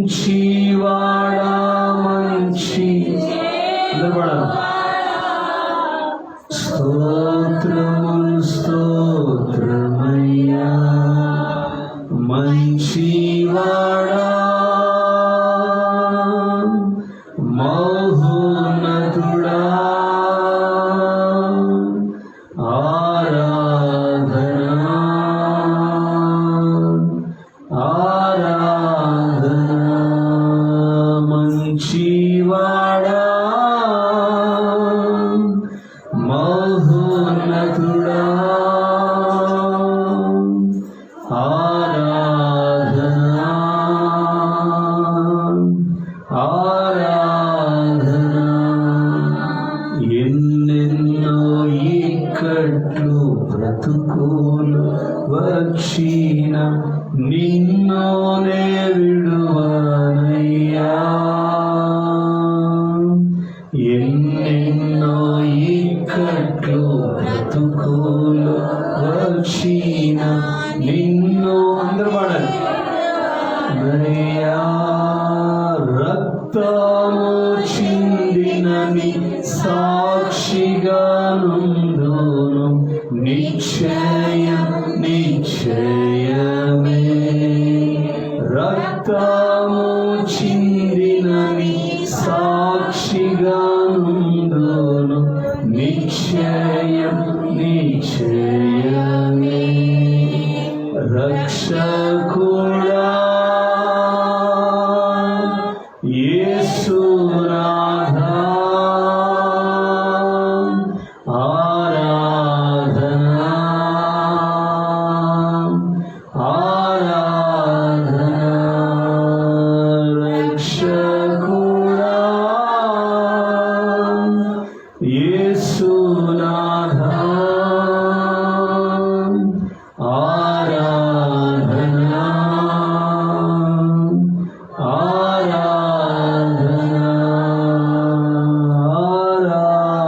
మంచివాడా మంచి స్తోత్రములు స్తోత్రమయ్యా మంచివాడా మహోన్నతుడా మంచివాడా మహోన్నతుడా ఆరాధనా ఆరాధనా ఎన్నెన్నో ఇక్కట్లు బ్రతుకులు వచ్చిన నిన్నోనే విడువనయ్యా ఎన్నెన్నో ఇక్కట్లు బ్రతుకులు వచ్చిన నిన్ను అందరూ పాడాలి రక్తము చిందినని సాక్షిగా నుండును నిశ్చయ నిశ్చయమే రక్తము చిందినని సాక్షిగా నుండును నిశ్చయం నిశ్చయమే రక్షకుడా యేసునాథా ఆరాధనా ఆరాధనా రక్షకుడా యేసునాథా ఆరాధనా ఆరాధనా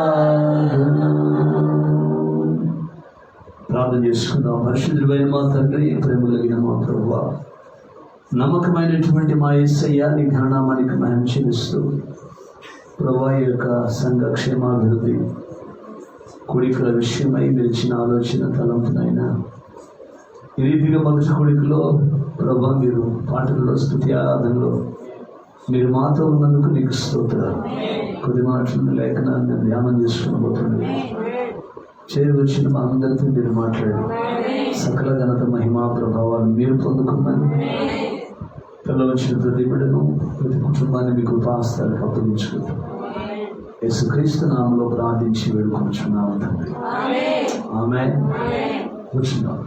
ఆరాధనా. ప్రార్థన చేసుకుందాం. పరిశుద్ధుడైన మా తండ్రి, ప్రేమ కలిగిన మా ప్రభువా, నమ్మకమైనటువంటి మా యేసయ్య, నీ ఘననామానికి మహిమ చెల్లిస్తూ ప్రభువా ఈ యొక్క సంఘ క్షేమాభివృద్ధి కోడికల విషయమై మీరు ఇచ్చిన ఆలోచన తలంపునైనా ఈ రీతిగా మొదటి కోడికలో ప్రభా మీరు పాటల్లో స్తుతి ఆరాధనలో మీరు మాతో ఉన్నందుకు నీకు స్తోత్రాలు. కొద్ది మాటలను లేఖనాన్ని ధ్యానం చేసుకుని పోతుంది చేరి వచ్చిన మా అందరితో మీరు మాట్లాడి సకల ఘనత మహిమా ప్రభావాలు మీరు పొందుకున్నాను. పిల్ల వచ్చిన ప్రతి బిడ్డను ప్రతి కుటుంబాన్ని మీకు కృపాస్తాలకు అప్పగించుకుంటాం. యేసుక్రీస్తు నామములో ప్రార్థించి వేడుకొంచున్నాము తండ్రి. ఆమేన్. కూర్చున్నాం.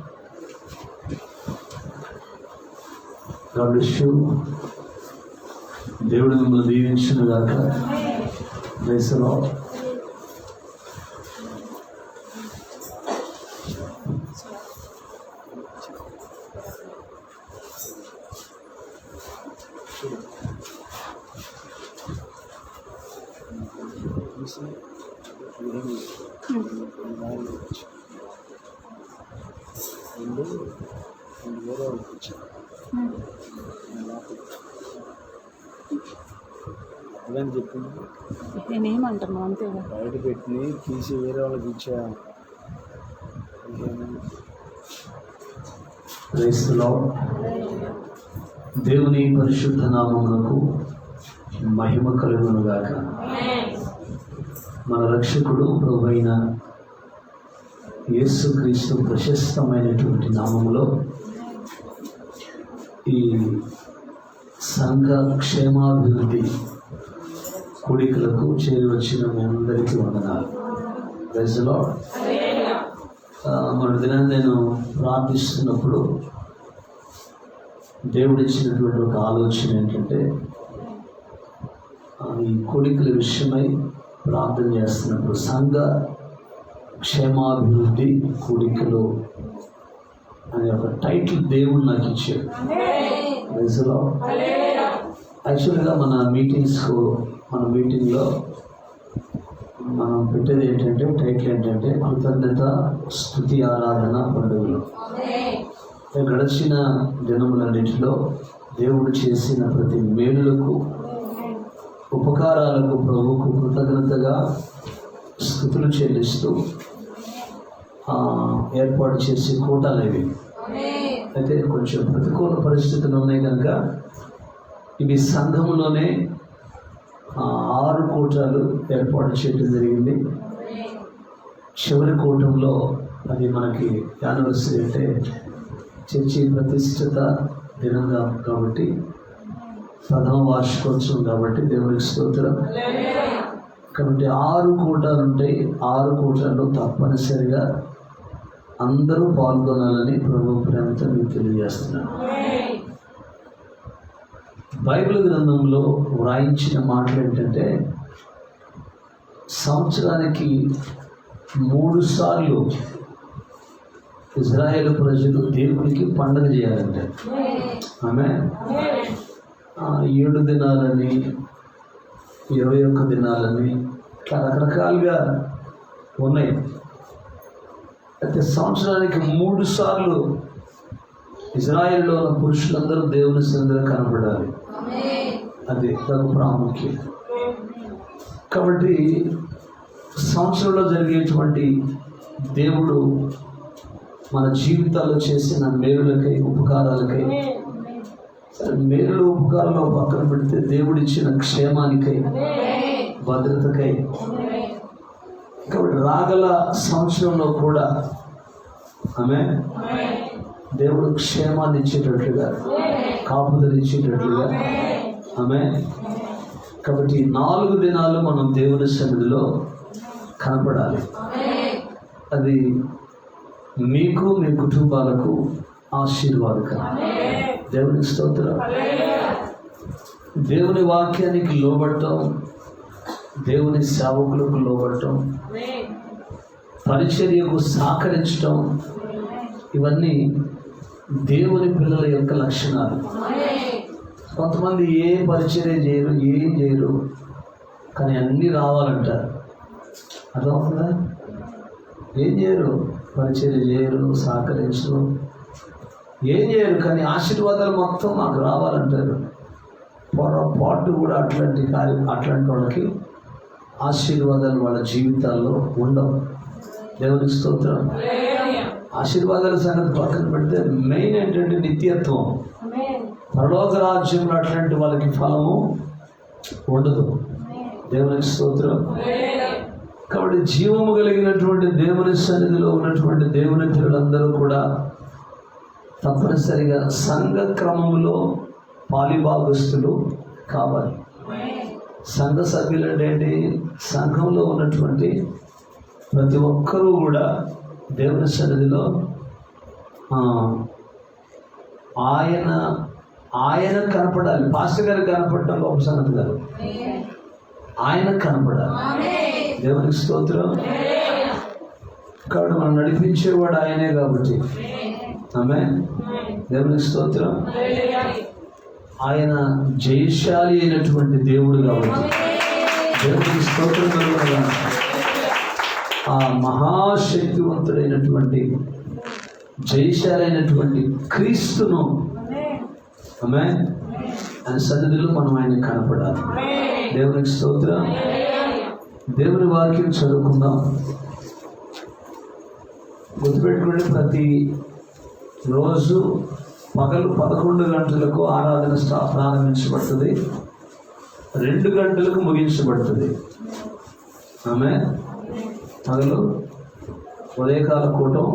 God bless you. దేవుడు మిమ్మల్ని దీవించును గాక. Praise the Lord. అదని చెప్పింది. నేనేమంటాను అంతే బయట పెట్టి తీసి వేరే వాళ్ళకి ఇచ్చాను. Praise the lord. దేవుని పరిశుద్ధ నామమునకు మహిమ కలుగును గాక. మన రక్షకుడు ప్రభువైన యేసుక్రీస్తు ప్రశస్తమైనటువంటి నామములో ఈ సంఘ క్షేమాభివృద్ధి కూడికలకు చేరి వచ్చిన మీ అందరికీ వందనాలు. Praise the lord. మన దినాన్ని నేను ప్రార్థిస్తున్నప్పుడు దేవుడు ఇచ్చినటువంటి ఒక ఆలోచన ఏంటంటే, ఈ కూడికల విషయమై ప్రార్థన చేస్తున్నప్పుడు సంఘ క్షేమాభివృద్ధి కూడికలు అనే ఒక టైటిల్ దేవుడు నాకు ఇచ్చాడు. Praise the lord. యాక్చువల్గా మన మీటింగ్లో మనం పెట్టేది ఏంటంటే, టైటిల్ ఏంటంటే కృతజ్ఞత స్తుతి ఆరాధన పండుగలు. గడిచిన దినములన్నింటిలో దేవుడు చేసిన ప్రతి మేలులకు ఉపకారాలకు ప్రభువుకు కృతజ్ఞతగా స్తుతులు చెల్లిస్తూ ఏర్పాటు చేసే కూటాలు ఇవి. అయితే కొంచెం ప్రతికూల పరిస్థితులు ఉన్నాయి కనుక ఇవి సంఘములోనే 6 కూటాలు ఏర్పాటు చేయడం జరిగింది. చివరి కూటంలో అది మనకి యానివర్సరీ అంటే చర్చి ప్రతిష్ఠిత దినంగా కాబట్టి 10వ వార్షికోత్సవం కాబట్టి దేవునికి స్తోత్రం. కాబట్టి 6 కూటాలు ఉంటాయి. 6 కూటాల్లో తప్పనిసరిగా అందరూ పాల్గొనాలని ప్రభు ప్రేమతో మీకు తెలియజేస్తున్నాను. బైబిల్ గ్రంథంలో వ్రాయించిన మాటలు ఏంటంటే సంవత్సరానికి 3 సార్లు ఇజ్రాయేల్ ప్రజలు దేవునికి పండుగ చేయాలంటే ఆమె 7 దినాలని 21 దినాలని ఇట్లా రకరకాలుగా ఉన్నాయి. అయితే సంవత్సరానికి 3 సార్లు ఇజ్రాయేల్లో ఉన్న పురుషులందరూ దేవుని సన్నిధిలో కనపడాలి. అది తగు ప్రాముఖ్యం. కాబట్టి సంవత్సరంలో జరిగేటువంటి దేవుడు మన జీవితాల్లో చేసిన మేలులకై ఉపకారాలకై, మేలు ఉపకారాలు పక్కన పెడితే దేవుడిచ్చిన క్షేమానికై భద్రతకై, కాబట్టి రాగల సంవత్సరంలో కూడా ఆమె దేవుడు క్షేమాన్ని ఇచ్చేటట్లుగా కాపుదలు ఇచ్చేటట్లుగా ఆమె. కాబట్టి 4 దినాలు మనం దేవుని సన్నిధిలో కనపడాలి. అది మీకు మీ కుటుంబాలకు ఆశీర్వాదకరం. దేవునికి స్తోత్రం. దేవుని వాక్యానికి లోబడటం, దేవుని సేవకులకు లోబడటం, పరిచర్యకు సహకరించటం, ఇవన్నీ దేవుని పిల్లల యొక్క లక్షణాలు. కొంతమంది ఏ పరిచర్య చేయరు, ఏం చేయరు, కానీ అన్నీ రావాలంటారు. అర్థమవుతుందా? ఏం చేయరు, పరిచర్య చేయరు, సహకరించరు, ఏం చేయరు, కానీ ఆశీర్వాదాలు మొత్తం మాకు రావాలంటారు. పొరపాటు కూడా అట్లాంటి వాళ్ళకి ఆశీర్వాదాలు వాళ్ళ జీవితాల్లో ఉండవు. దేవునికి స్తోత్రం. ఆశీర్వాదాల సంగతి పక్కన పెడితే మెయిన్ ఏంటంటే నిత్యత్వం. పరలోక రాజ్యంలో అట్లాంటి వాళ్ళకి ఫలము ఉండదు. దేవునికి స్తోత్రం. కాబట్టి జీవము కలిగినటువంటి దేవుని సన్నిధిలో ఉన్నటువంటి దేవుని పిల్లలందరూ కూడా తప్పనిసరిగా సంఘ క్రమంలో పాలిభాగస్తులు కావాలి. సంఘ సభ్యులు అంటే సంఘంలో ఉన్నటువంటి ప్రతి ఒక్కరూ కూడా దేవుని సన్నిధిలో ఆయన కనపడాలి. పాస్టర్ గారికి కనపడటం గొప్ప సంగతి కాదు, ఆయన కనపడాలి. దేవునికి స్తోత్రం. కాబట్టి మనం నడిపించేవాడు ఆయనే కాబట్టి ఆమె. దేవునికి స్తోత్రం. ఆయన జయశాలి అయినటువంటి దేవుడు కాబట్టి దేవునికి స్తోత్రం కలుగునుగా. ఆ మహాశక్తివంతుడైనటువంటి జయశాలి అయినటువంటి క్రీస్తును ఆమె ఆయన సన్నిధిలో మనం ఆయన కనపడాలి. దేవునికి స్తోత్రం. దేవుని వాక్యం చదువుకుందాం. గుర్తుపెట్టుకోండి, ప్రతి రోజు పగలు 11 గంటలకు ఆరాధన ప్రారంభించబడుతుంది, 2 గంటలకు ముగించబడుతుంది. ఆమె పగలు ఉదయకాల కూటం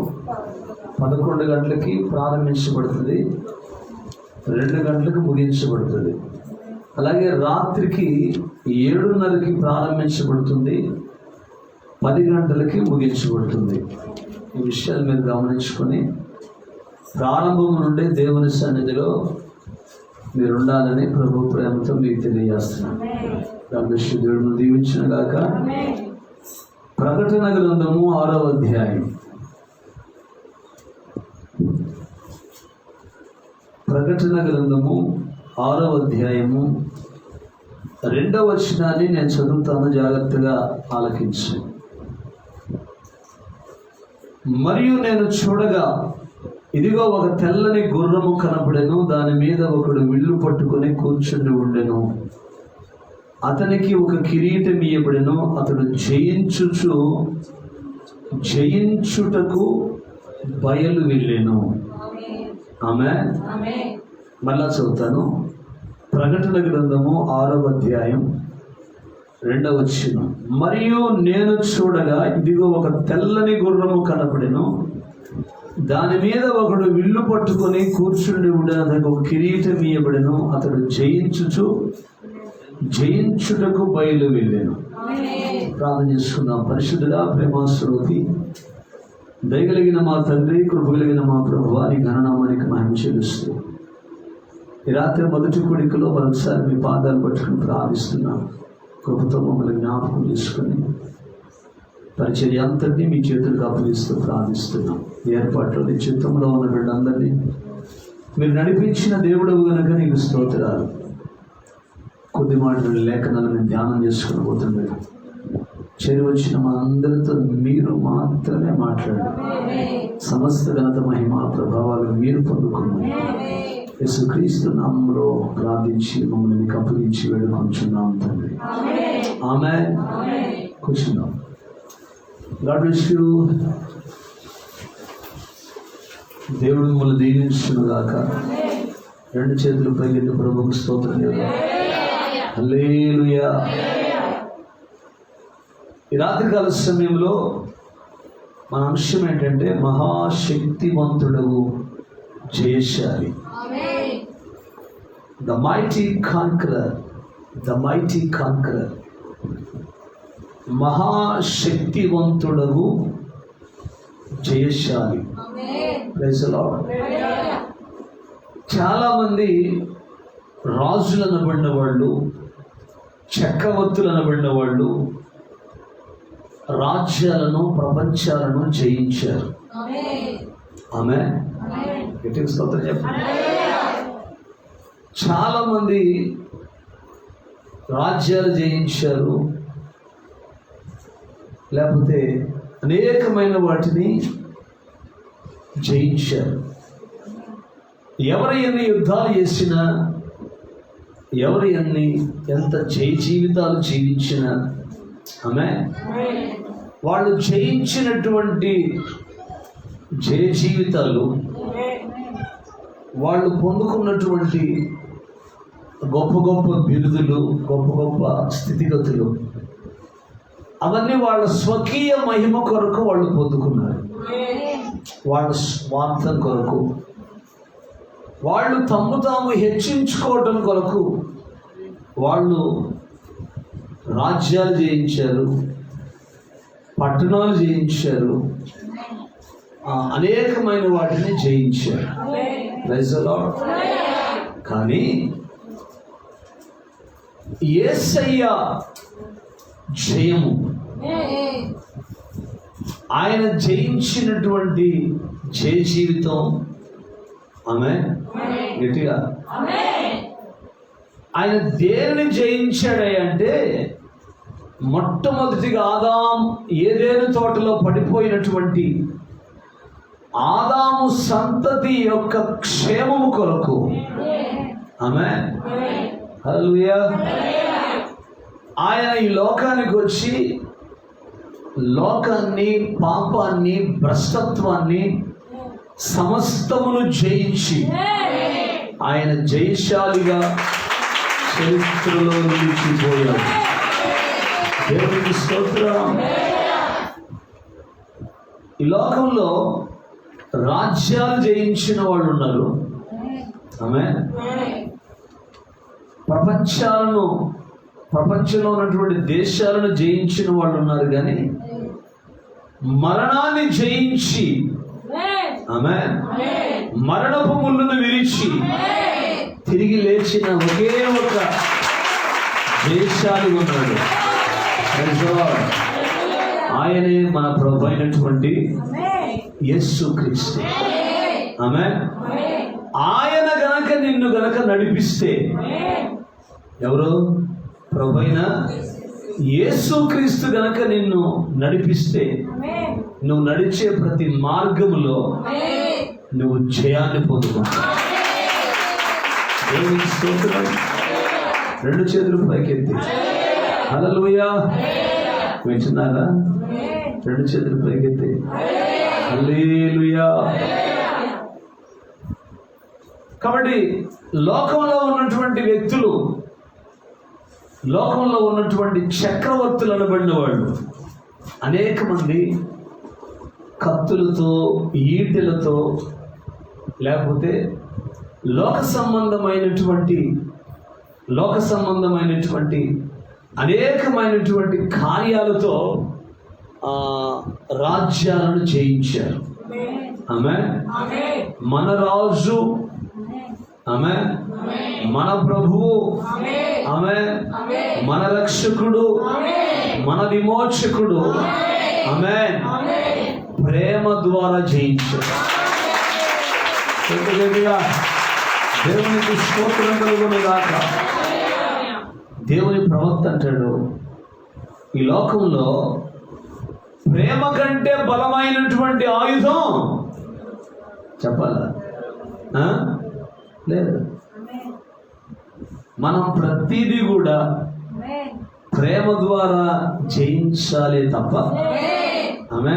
11 గంటలకి ప్రారంభించబడుతుంది, 2 గంటలకు ముగించబడుతుంది. అలాగే రాత్రికి 7:30కి ప్రారంభించబడుతుంది, 10 గంటలకి ముగించబడుతుంది. ఈ విషయాలు మీరు గమనించుకొని ప్రారంభం నుండి దేవుని సన్నిధిలో మీరు ఉండాలని ప్రభు ప్రేమతో మీకు తెలియజేస్తున్నాను. దేవుడు దీవించిన గాక. ప్రకటన గ్రంథము 6వ అధ్యాయం. ప్రకటన గ్రంథము 6వ అధ్యాయము 2వ వచనాన్ని నేను చదువుతాను, జాగ్రత్తగా ఆలకించు. మరియు నేను చూడగా ఇదిగో ఒక తెల్లని గుర్రము కనపడెను, దాని మీద ఒకడు విల్లు పట్టుకొని కూర్చుని ఉండెను. అతనికి ఒక కిరీటం ఇయ్యబడెను. అతడు జయించుటకు బయలు వెళ్ళెను. ఆమేన్. మళ్ళా చదువుతాను. ప్రకటన గ్రంథము 6వ అధ్యాయం 2వ వచనం. మరియు నేను చూడగా ఇదిగో ఒక తెల్లని గుర్రము కనపడెను, దాని మీద ఒకడు విల్లు పట్టుకొని కూర్చుండి ఉండెను. అతనికి ఒక కిరీటం ఇయ్యబడెను. అతడు జయించుటకు బయలు వెళ్ళాను. ప్రార్థన చేసుకుందాం. పరిశుద్ధుడా, ప్రేమాస్వరూపి, దయగలిగిన మా తండ్రి, కృపగలిగిన మా ప్రభువా, నీ ఘననామానికి మహిమ చెల్లిస్తూ ఈ రాత్రి మొదటి కోడికలో మరొకసారి మీ పాదాలు పట్టుకుని ప్రార్థిస్తున్నాం. కృపతో మమ్మల్ని జ్ఞాపకం చేసుకుని పరిచర్య అంతటినీ మీ చేతులకు అప్పగిస్తూ ప్రార్థిస్తున్నాం. ఈ ఏర్పాట్లో నీ చిత్తంలో ఉన్న వీళ్ళందరినీ మీరు నడిపించిన దేవుడవు గనుక నీకు స్తోత్రాలు. కొద్ది మాటలు లేఖనాలను ధ్యానం చేసుకుని పోతున్నాడు. చేరి వచ్చిన మా అందరితో మీరు మాత్రమే మాట్లాడండి. సమస్త ఘనత, మహిమ, ప్రభావాలు మీరు పొందుకున్నారు. యేసుక్రీస్తు నామములో ప్రార్థించి మమ్మల్ని మీకు అప్పగించి వేడుకొంచున్నాం తండ్రి. ఆమేన్. కూర్చున్నాం. God bless you. దేవుడు మిమ్మల్ని దీవించును గాక. రెండు చేతులు పైకెత్తి ప్రభువుకు స్తోత్రం చేద్దాం. హల్లెలూయా. ఈ రాత్రికాల సమయంలో మన అంశం ఏంటంటే మహాశక్తివంతుడవు జయశాలి. The mighty conqueror. మహాశక్తివంతుడవు జయశాలి. Praise the lord. చాలా మంది రాజులు అనబడిన వాళ్ళు, చక్రవర్తులు అనబడిన వాళ్ళు రాజ్యాలను, ప్రపంచాలను జయించారు. ఆమేన్. గట్టిగా స్తోత్రం చెప్పండి. చాలా మంది రాజ్యాలు జయించారు, లేకపోతే అనేకమైన వాటిని జయించారు. ఎవరు ఎన్ని యుద్ధాలు చేసినా, ఎవరు ఎంత జయ జీవితాలు జీవించినా, ఆమేన్, వాళ్ళు జయించినటువంటి జయ జీవితాలు, వాళ్ళు పొందుకున్నటువంటి గొప్ప గొప్ప బిరుదులు, గొప్ప గొప్ప స్థితిగతులు, అవన్నీ వాళ్ళ స్వకీయ మహిమ కొరకు వాళ్ళు పొందుకున్నారు. వాళ్ళ స్వార్థం కొరకు, వాళ్ళు తమ్ము తాము హెచ్చించుకోవటం కొరకు వాళ్ళు రాజ్యాలు జయించారు, పట్టణాలు జయించారు, అనేకమైన వాటిని జయించారు. Praise the lord. కానీ యేసయ్య జయము, ఆయన జయించినటువంటి జయ జీవితం, ఆమేన్, గట్టిగా ఆయన దేనిని జయించాడంటే, మొట్టమొదటిగా ఏదేను తోటలో పడిపోయినటువంటి ఆదాము సంతతి యొక్క క్షేమము కొరకు. ఆమేన్. హల్లెలూయా. ఆయన ఈ లోకానికి వచ్చి లోకాన్ని, పాపాన్ని, భ్రష్టత్వాన్ని సమస్తమును జయించి ఆయన జయశాలిగా చరిత్రలో నిలిచిపోయాడు. దేవునికి స్తోత్రం. ఈ లోకంలో రాజ్యాలు జయించిన వాళ్ళు ఉన్నారు, ఆమేన్. ప్రపంచంలో ఉన్నటువంటి దేశాలను జయించిన వాళ్ళు ఉన్నారు. కానీ మరణాన్ని జయించి, ఆమేన్, మరణపు ముళ్ళను విరిచి తిరిగి లేచిన ఒకే ఒక జయశాలి ఉన్నాడు. ఆయనే మన ప్రభు అయినటువంటి యేసుక్రీస్తు. ఆమేన్. ఆయన గనక నిన్ను గనక నడిపిస్తే, ఎవరు? ప్రభు అయిన యేసుక్రీస్తు గనక నిన్ను నడిపిస్తే, నువ్వు నడిచే ప్రతి మార్గములో నువ్వు జయాన్ని పొందుకుంటావు. దేవునికి స్తోత్రం. రెండు చేతులు పైకెత్తి హల్లెలూయా. వింటున్నారా? రెండు చేతులు పైకెత్తి హల్లెలూయా. కాబట్టి లోకంలో ఉన్నటువంటి వ్యక్తులు, లోకంలో ఉన్నటువంటి చక్రవర్తులు అనబడిన వాళ్ళు అనేక మంది కత్తులతో, ఈటెలతో, లేకపోతే లోక సంబంధమైనటువంటి అనేకమైనటువంటి కార్యాలతో రాజ్యాలను జయించారు. ఆమేన్. మన రాజు, ఆమేన్, మన ప్రభువు, ఆమేన్, మన రక్షకుడు, మన విమోచకుడు, ఆమేన్, ప్రేమ ద్వారా జయించారు. దేవునికి స్తోత్రం కలుగునుగాక. దేవుని ప్రవక్త అంటాడు, ఈ లోకంలో ప్రేమ కంటే బలమైనటువంటి ఆయుధం చెప్పాలా? లేదు. మనం ప్రతిదీ కూడా ప్రేమ ద్వారా జయించాలి తప్ప ఆమె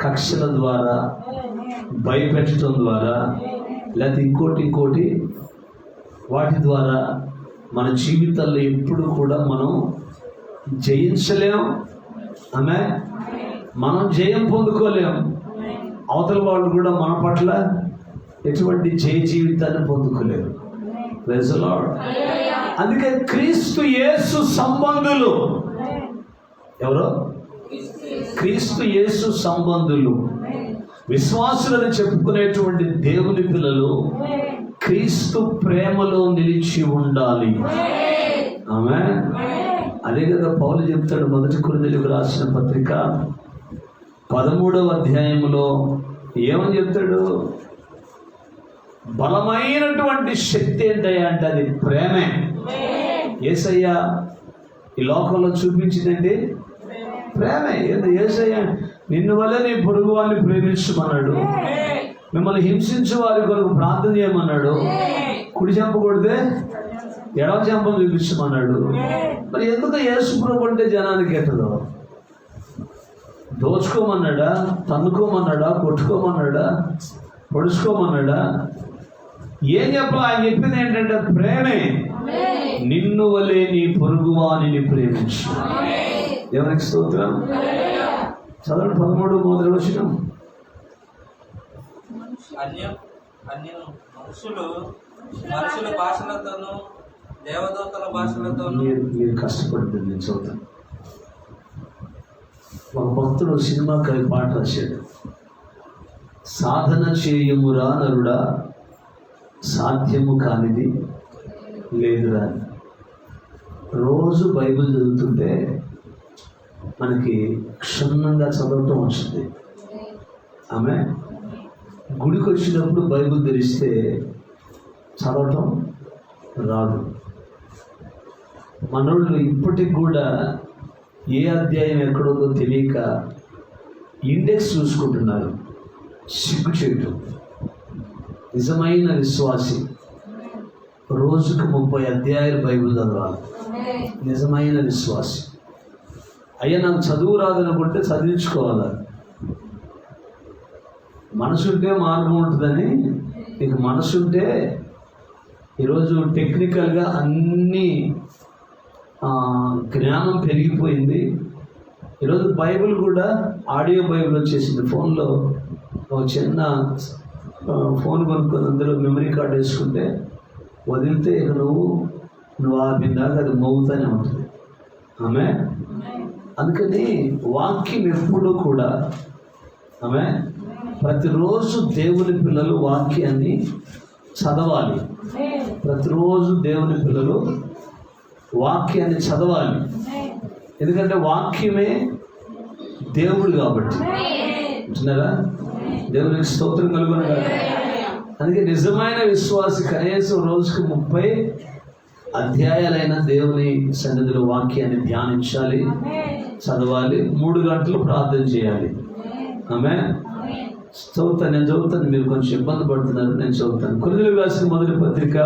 కక్షల ద్వారా, భయపెట్టడం ద్వారా, లేకపోతే ఇంకోటి వాటి ద్వారా మన జీవితాల్లో ఎప్పుడు కూడా మనం జయించలేం. ఆమె మనం జయం పొందుకోలేం. అవతల వాళ్ళు కూడా మన పట్ల ఎటువంటి జయ జీవితాన్ని పొందుకోలేరు. Praise the lord. అందుకే క్రీస్తు యేసు సంబంధులు ఎవరో? క్రీస్తు యేసు సంబంధులు, విశ్వాసులను చెప్పుకునేటువంటి దేవుని పిల్లలు క్రీస్తు ప్రేమలో నిలిచి ఉండాలి. ఆమేన్. అదే కదా పౌలు చెప్తాడు మొదటి కొరింథీయులకు రాసిన పత్రిక 13వ అధ్యాయంలో ఏమని చెప్తాడు? బలమైనటువంటి శక్తి ఏంటయ్యా అంటే అది ప్రేమే. యేసయ్య ఈ లోకంలో చూపించిందండి ప్రేమే. యేసయ్య నిన్ను వల్లే నీ పొరుగు వారిని ప్రేమించమన్నాడు, మిమ్మల్ని హింసించే వారి కొరకు ప్రార్థన చేయమన్నాడు, కుడి చెంప కొడితే ఎడవ చెంపను చూపించమన్నాడు. మరి ఎందుకు యేసు ప్రభు అంటే జనానికి ఎట్టదో? దోచుకోమన్నాడా, తన్నుకోమన్నాడా, కొట్టుకోమన్నాడా, పొడుచుకోమన్నాడా? ఏం చెప్పాలి? ఆయన చెప్పింది ఏంటంటే ప్రేమే. నిన్ను వలే నీ పొరుగు వారిని ప్రేమించు. దేవునికి స్తోత్రం. చదవండి 13 మొదటి వచనం. మనుషుల భాషలతోనూ దేవదూతల భాషలతోనూ. మీరు కష్టపడుతుంది నేను చదువుతాను. ఒక భక్తుడు సినిమాకి పాట రాశాడు. సాధన చేయుమురా నరుడా, సాధ్యము కానిది లేదురా. రోజు బైబిల్ చదువుతుంటే మనకి క్షుణ్ణంగా చదవటం వస్తుంది. ఆమె గుడికి వచ్చినప్పుడు బైబిల్ తెరిస్తే చదవటం రాదు. మనోళ్ళు ఇప్పటికి కూడా ఏ అధ్యాయం ఎక్కడో తెలియక ఇండెక్స్ చూసుకుంటున్నారు. సిగ్గుచేటు. నిజమైన విశ్వాసి రోజుకు 30 అధ్యాయాలు బైబిల్ చదవాలి. నిజమైన విశ్వాసి. అయ్యా నాకు చదువు రాదనుకుంటే చదివించుకోవాలి. మనసుంటే మార్గం ఉంటుందని. నీకు మనసుంటే ఈరోజు టెక్నికల్గా అన్నీ జ్ఞానం పెరిగిపోయింది. ఈరోజు బైబిల్ కూడా ఆడియో బైబిల్ వచ్చేసింది. ఫోన్లో ఒక చిన్న ఫోన్ కొనుక్కొని అందులో మెమరీ కార్డ్ వేసుకుంటే వదిలితే ఇక నువ్వు ఆపిందాక అది మోగుతూనే ఉంటుంది. ఆమె అందుకని వాక్యం ఎప్పుడూ కూడా ఆమె ప్రతిరోజు దేవుని పిల్లలు వాక్యాన్ని చదవాలి. ప్రతిరోజు దేవుని పిల్లలు వాక్యాన్ని చదవాలి. ఎందుకంటే వాక్యమే దేవుడు కాబట్టి. అంటున్నారా? దేవునికి స్తోత్రం కలుగును గాక. అందుకే నిజమైన విశ్వాసి కనీసం రోజుకు 30 అధ్యాయాలైన దేవుని సన్నిధిలో వాక్యాన్ని ధ్యానించాలి, చదవాలి. 3 గంటలు ప్రార్థన చేయాలి. ఆమె చదువుతాను, నేను చదువుతాను, మీరు కొంచెం ఇబ్బంది పడుతున్నారు, నేను చదువుతాను. కొరింథీయులకు రాసిన మొదటి పత్రిక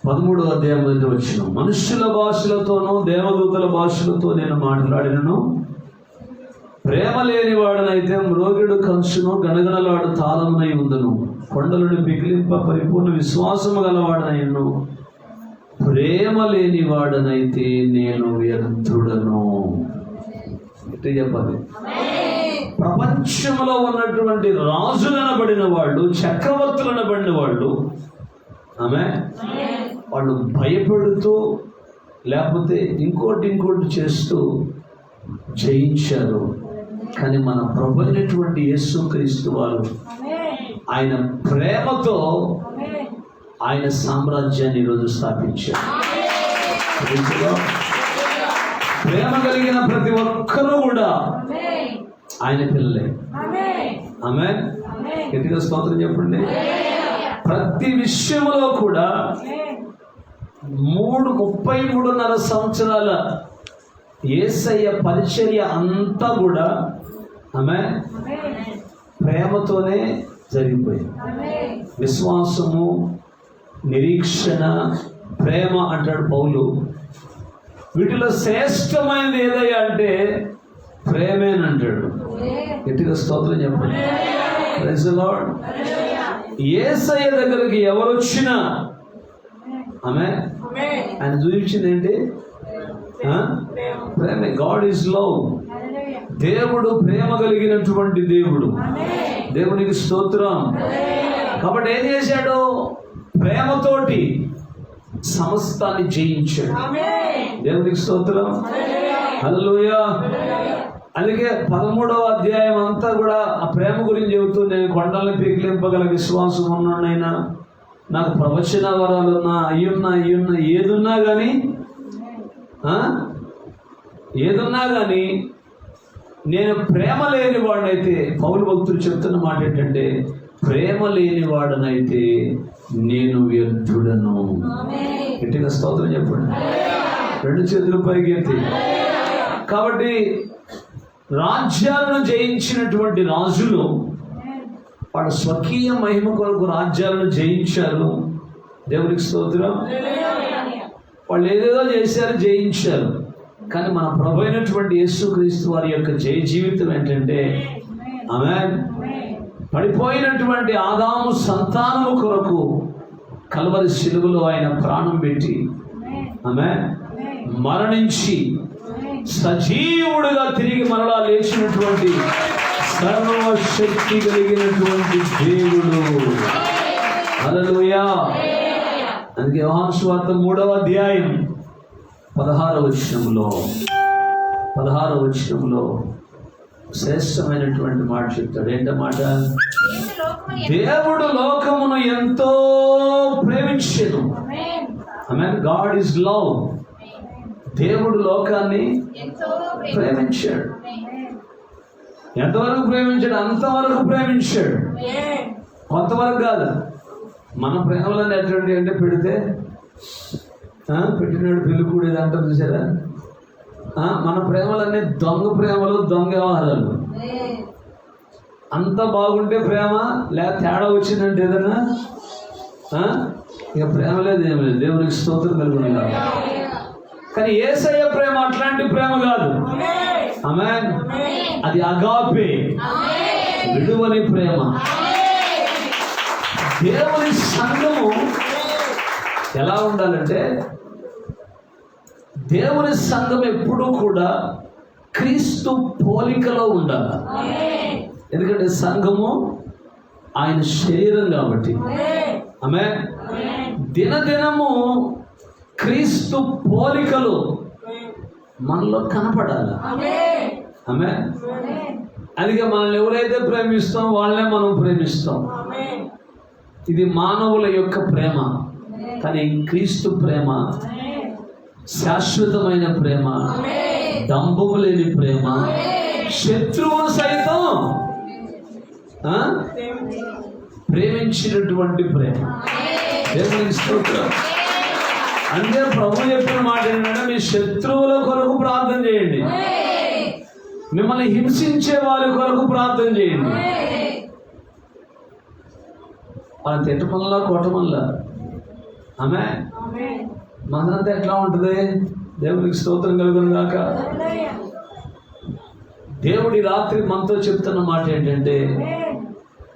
13వ అధ్యాయం 1వ వచనం. మనుష్యుల భాషలతోనూ దేవదూతల భాషలతో నేను మాట్లాడినను, ప్రేమ లేని వాడనైతే మ్రోగిడు కంచును గణగణలాడు తాళమునై ఉందును. కొండలను పిగిలింప పరిపూర్ణ విశ్వాసము గలవాడనైను, ప్రేమ లేని వాడనైతే నేను వ్యర్థుడను. ఎట్లా చెప్పాలి? ప్రపంచంలో ఉన్నటువంటి రాజులనబడిన వాళ్ళు, చక్రవర్తులనబడిన వాళ్ళు, వాళ్ళు భయపడుతూ లేకపోతే ఇంకోటి చేస్తూ జయించారు. కానీ మన ప్రభు అయినటువంటి యేసుక్రీస్తు వారు ఆయన ప్రేమతో ఆయన సామ్రాజ్యాన్ని ఈరోజు స్థాపించారు. ప్రేమ కలిగిన ప్రతి ఒక్కరూ కూడా ఆయన పిల్లలే. ఆమేన్. గట్టిగా స్తోత్రం చెప్పండి. ప్రతి విషయంలో కూడా 33.5 సంవత్సరాల యేసయ్య పరిచర్య అంతా కూడా ప్రేమతోనే జరిగిపోయింది. విశ్వాసము, నిరీక్షణ, ప్రేమ అంటాడు పౌలు. వీటిలో శ్రేష్టమైనది ఏదయ్యా అంటే ప్రేమేనంటాడు. గట్టిగా స్తోత్రం చెప్పండి. Praise the lord. యేసయ్య దగ్గరికి ఎవరు వచ్చినా ఆయన చూపించింది ఏంటి? ప్రేమ. God is love. దేవుడు ప్రేమ కలిగినటువంటి దేవుడు. దేవునికి స్తోత్రం. కాబట్టి ఏం చేశాడు? ప్రేమతోటి సమస్తాన్ని జయించాడు. దేవునికి స్తోత్రం. హల్లెలూయా. అందుకే 13వ అధ్యాయం అంతా కూడా ఆ ప్రేమ గురించి చెబుతూ, నేను కొండల్ని పీకిలింపగల విశ్వాసం ఉన్నానైనా, నాకు ప్రవచన వరాలున్నా, అయ్యున్నా ఏదున్నా కానీ నేను ప్రేమ లేని వాడినైతే, పౌలు భక్తులు చెప్తున్న మాట ఏంటంటే, ప్రేమ లేని వాడనైతే నేను వ్యర్థుడను. గట్టిగా స్తోత్రం చెప్పండి. 2 చేతుల పైకి ఎత్తి. కాబట్టి రాజ్యాలను జయించినటువంటి రాజులు వాళ్ళ స్వకీయ మహిమ కొరకు రాజ్యాలను జయించారు. దేవునికి స్తోత్రం. వాళ్ళు ఏదేదో చేశారు, జయించారు. కానీ మన ప్రభు అయినటువంటి యేసుక్రీస్తు వారి యొక్క జయ జీవితం ఏంటంటే, ఆమేన్, పడిపోయినటువంటి ఆదాము సంతానము కొరకు కల్వరి శిలువలో ఆయన ప్రాణం పెట్టి ఆమేన్ మరణించి సజీవుడుగా తిరిగి మరలా లేచినటువంటి సర్వశక్తి కలిగినటువంటి దేవుడు. హల్లెలూయా. అందుకే యోహాను సువార్త 3వ అధ్యాయం 16వ వచనంలో శ్రేష్టమైనటువంటి మాట చెప్తాడు. ఏంటన్నమాట? దేవుడు లోకమును ఎంతో ప్రేమించెను. ఆమేన్. God is love. దేవుడు లోకాన్ని ప్రేమించాడు. ఎంతవరకు ప్రేమించాడు? అంతవరకు ప్రేమించాడు. కొంతవరకు కాదు. మన ప్రేమలను ఎటువంటి అంటే పెడితే పెట్టినాడు పెళ్లి కూడేది అంటారు చూసారా? మన ప్రేమలన్నీ దొంగ ప్రేమలు, దొంగ వ్యవహారాలు. అంత బాగుంటే ప్రేమ, లేక తేడా వచ్చిందంటే ఏదన్నా ఇక ప్రేమ లేదు, ఏం లేదు. దేవునికి స్తోత్రం కలుగును కాదు. కానీ యేసయ్య ప్రేమ అట్లాంటి ప్రేమ కాదు. ఆమేన్. అది అగాపే, విడువని ప్రేమ. దేవుని సంఘము ఎలా ఉండాలంటే, దేవుని సంఘం ఎప్పుడూ కూడా క్రీస్తు పోలికలో ఉండాలి. ఎందుకంటే సంఘము ఆయన శరీరం కాబట్టి. ఆమేన్. దినదినము క్రీస్తు పోలికలు మనలో కనపడాలి. ఆమేన్. అందుకే మనల్ని ఎవరైతే ప్రేమిస్తాం వాళ్ళనే మనం ప్రేమిస్తాం. ఇది మానవుల యొక్క ప్రేమ. కానీ క్రీస్తు ప్రేమ శాశ్వతమైన ప్రేమ, దంభము లేని ప్రేమ, శత్రువును సైతం ప్రేమించినటువంటి ప్రేమ. దేవునికి స్తోత్రం. అంటే ప్రభు చెప్పిన మాట ఏంటంటే, మీ శత్రువుల కొరకు ప్రార్థన చేయండి. మిమ్మల్ని హింసించే వారి కొరకు ప్రార్థన చేయండి. వాళ్ళని తిట్టమల్లా కొట్టమల్లా. ఆమె మనంతా ఎట్లా ఉంటుంది? దేవునికి స్తోత్రం కలుగును గాక. దేవుడి రాత్రి మనతో చెప్తున్న మాట ఏంటంటే,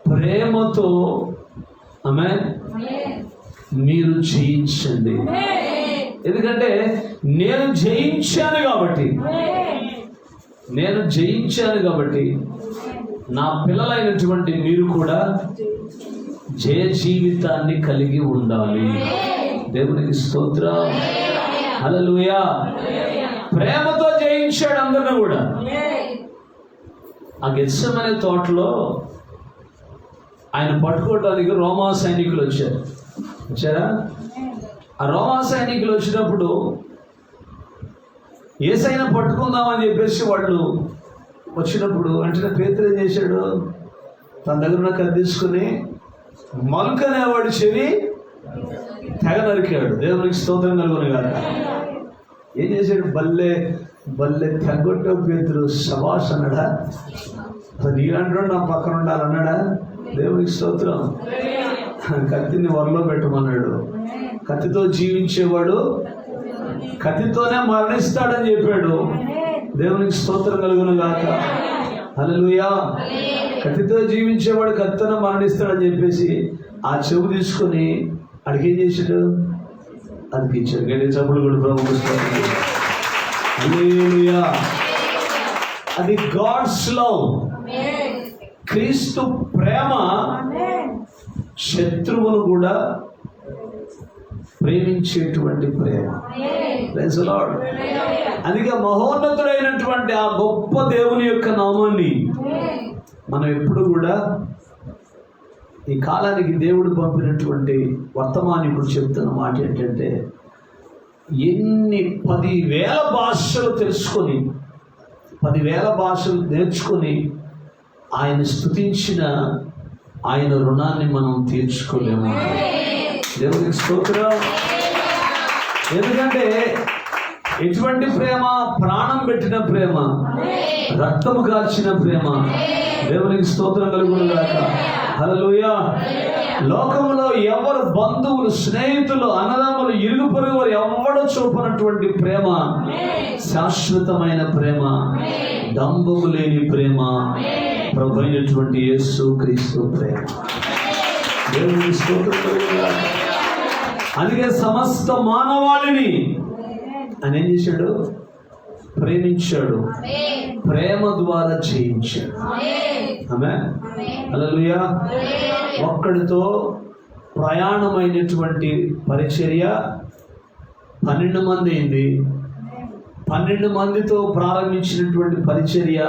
ప్రేమతో ఆమె మీరు జయించండి. ఎందుకంటే నేను జయించాను కాబట్టి నా పిల్లలైనటువంటి మీరు కూడా జయ జీవితాన్ని కలిగి ఉండాలి. దేవునికి స్తోత్రం. హల్లెలూయా. ప్రేమతో జయించాడు అందరిని కూడా. ఆ గెత్సెమనే తోటలో ఆయన పట్టుకోవడానికి రోమా సైనికులు వచ్చారా? ఆ రోమా సైనికులు వచ్చినప్పుడు యేసయ్యను పట్టుకుందామని చెప్పేసి వాళ్ళు వచ్చినప్పుడు వెంటనే పేతురు ఏం చేశాడు? తన దగ్గర ఉన్న కత్తి తీసుకుని మలుకు అనేవాడు చెవి తెగ నరికాడు. దేవునికి స్తోత్రం కలుగును గాక. ఏం చేశాడు? బల్లె తెగొట్టావు పేతురు, శబాష్ అన్నాడా? నీలంటాడు నా పక్కన ఉండాలన్నాడా? దేవునికి స్తోత్రం. కత్తిని వరలో పెట్టమన్నాడు. కత్తితో జీవించేవాడు కత్తితోనే మరణిస్తాడని చెప్పాడు. దేవునికి స్తోత్రం కలుగును గాక. హల్లెలూయా. కత్తితో జీవించేవాడు కత్తితోనే మరణిస్తాడని చెప్పేసి ఆ చెవు తీసుకొని అడిగేం చేశాడు? అనిపించాడు. గడి చప్పుడు కూడా ప్రభువుకు స్తోత్రం. హల్లెలూయా. అది గాడ్స్ లవ్. క్రీస్తు ప్రేమ శత్రువును కూడా ప్రేమించేటువంటి ప్రేమ. Praise the lord. అందుకే మహోన్నతుడైనటువంటి ఆ గొప్ప దేవుని యొక్క నామాన్ని మనం ఎప్పుడు కూడా ఈ కాలానికి దేవుడు పంపినటువంటి వర్తమానికుడు చెప్తున్న మాట ఏంటంటే, ఎన్ని 10,000 భాషలు తెలుసుకొని 10,000 భాషలు నేర్చుకొని ఆయన స్తుతించిన ఆయన రుణాన్ని మనం తీర్చుకోలేము. దేవునికి స్తోత్రం. ఎందుకంటే ఎటువంటి ప్రేమ? ప్రాణం పెట్టిన ప్రేమ, రక్తము కార్చిన ప్రేమ. దేవునికి స్తోత్రం కలుగును గాక. హల్లెలూయా. లోకంలో ఎవరు బంధువులు, స్నేహితులు, అన్నదమ్ములు, ఇరుగు పొరుగు వారు ఎవరు చూపనటువంటి ప్రేమ శాశ్వతమైన ప్రేమ, డంబము లేని ప్రేమ, ప్రభు అయినటువంటి యేసు క్రీస్తు ప్రేమ. దేవునికి స్తోత్రం కలుగును గాక. అందుకే సమస్త మానవాళిని ఆయన ఏం చేశాడు? ప్రేమించాడు. ప్రేమ ద్వారా జయించాడు. ఆమేన్. హల్లెలూయా. ఒక్కడితో ప్రయాణమైనటువంటి పరిచర్య 12 మంది అయింది. 12 మందితో ప్రారంభించినటువంటి పరిచర్య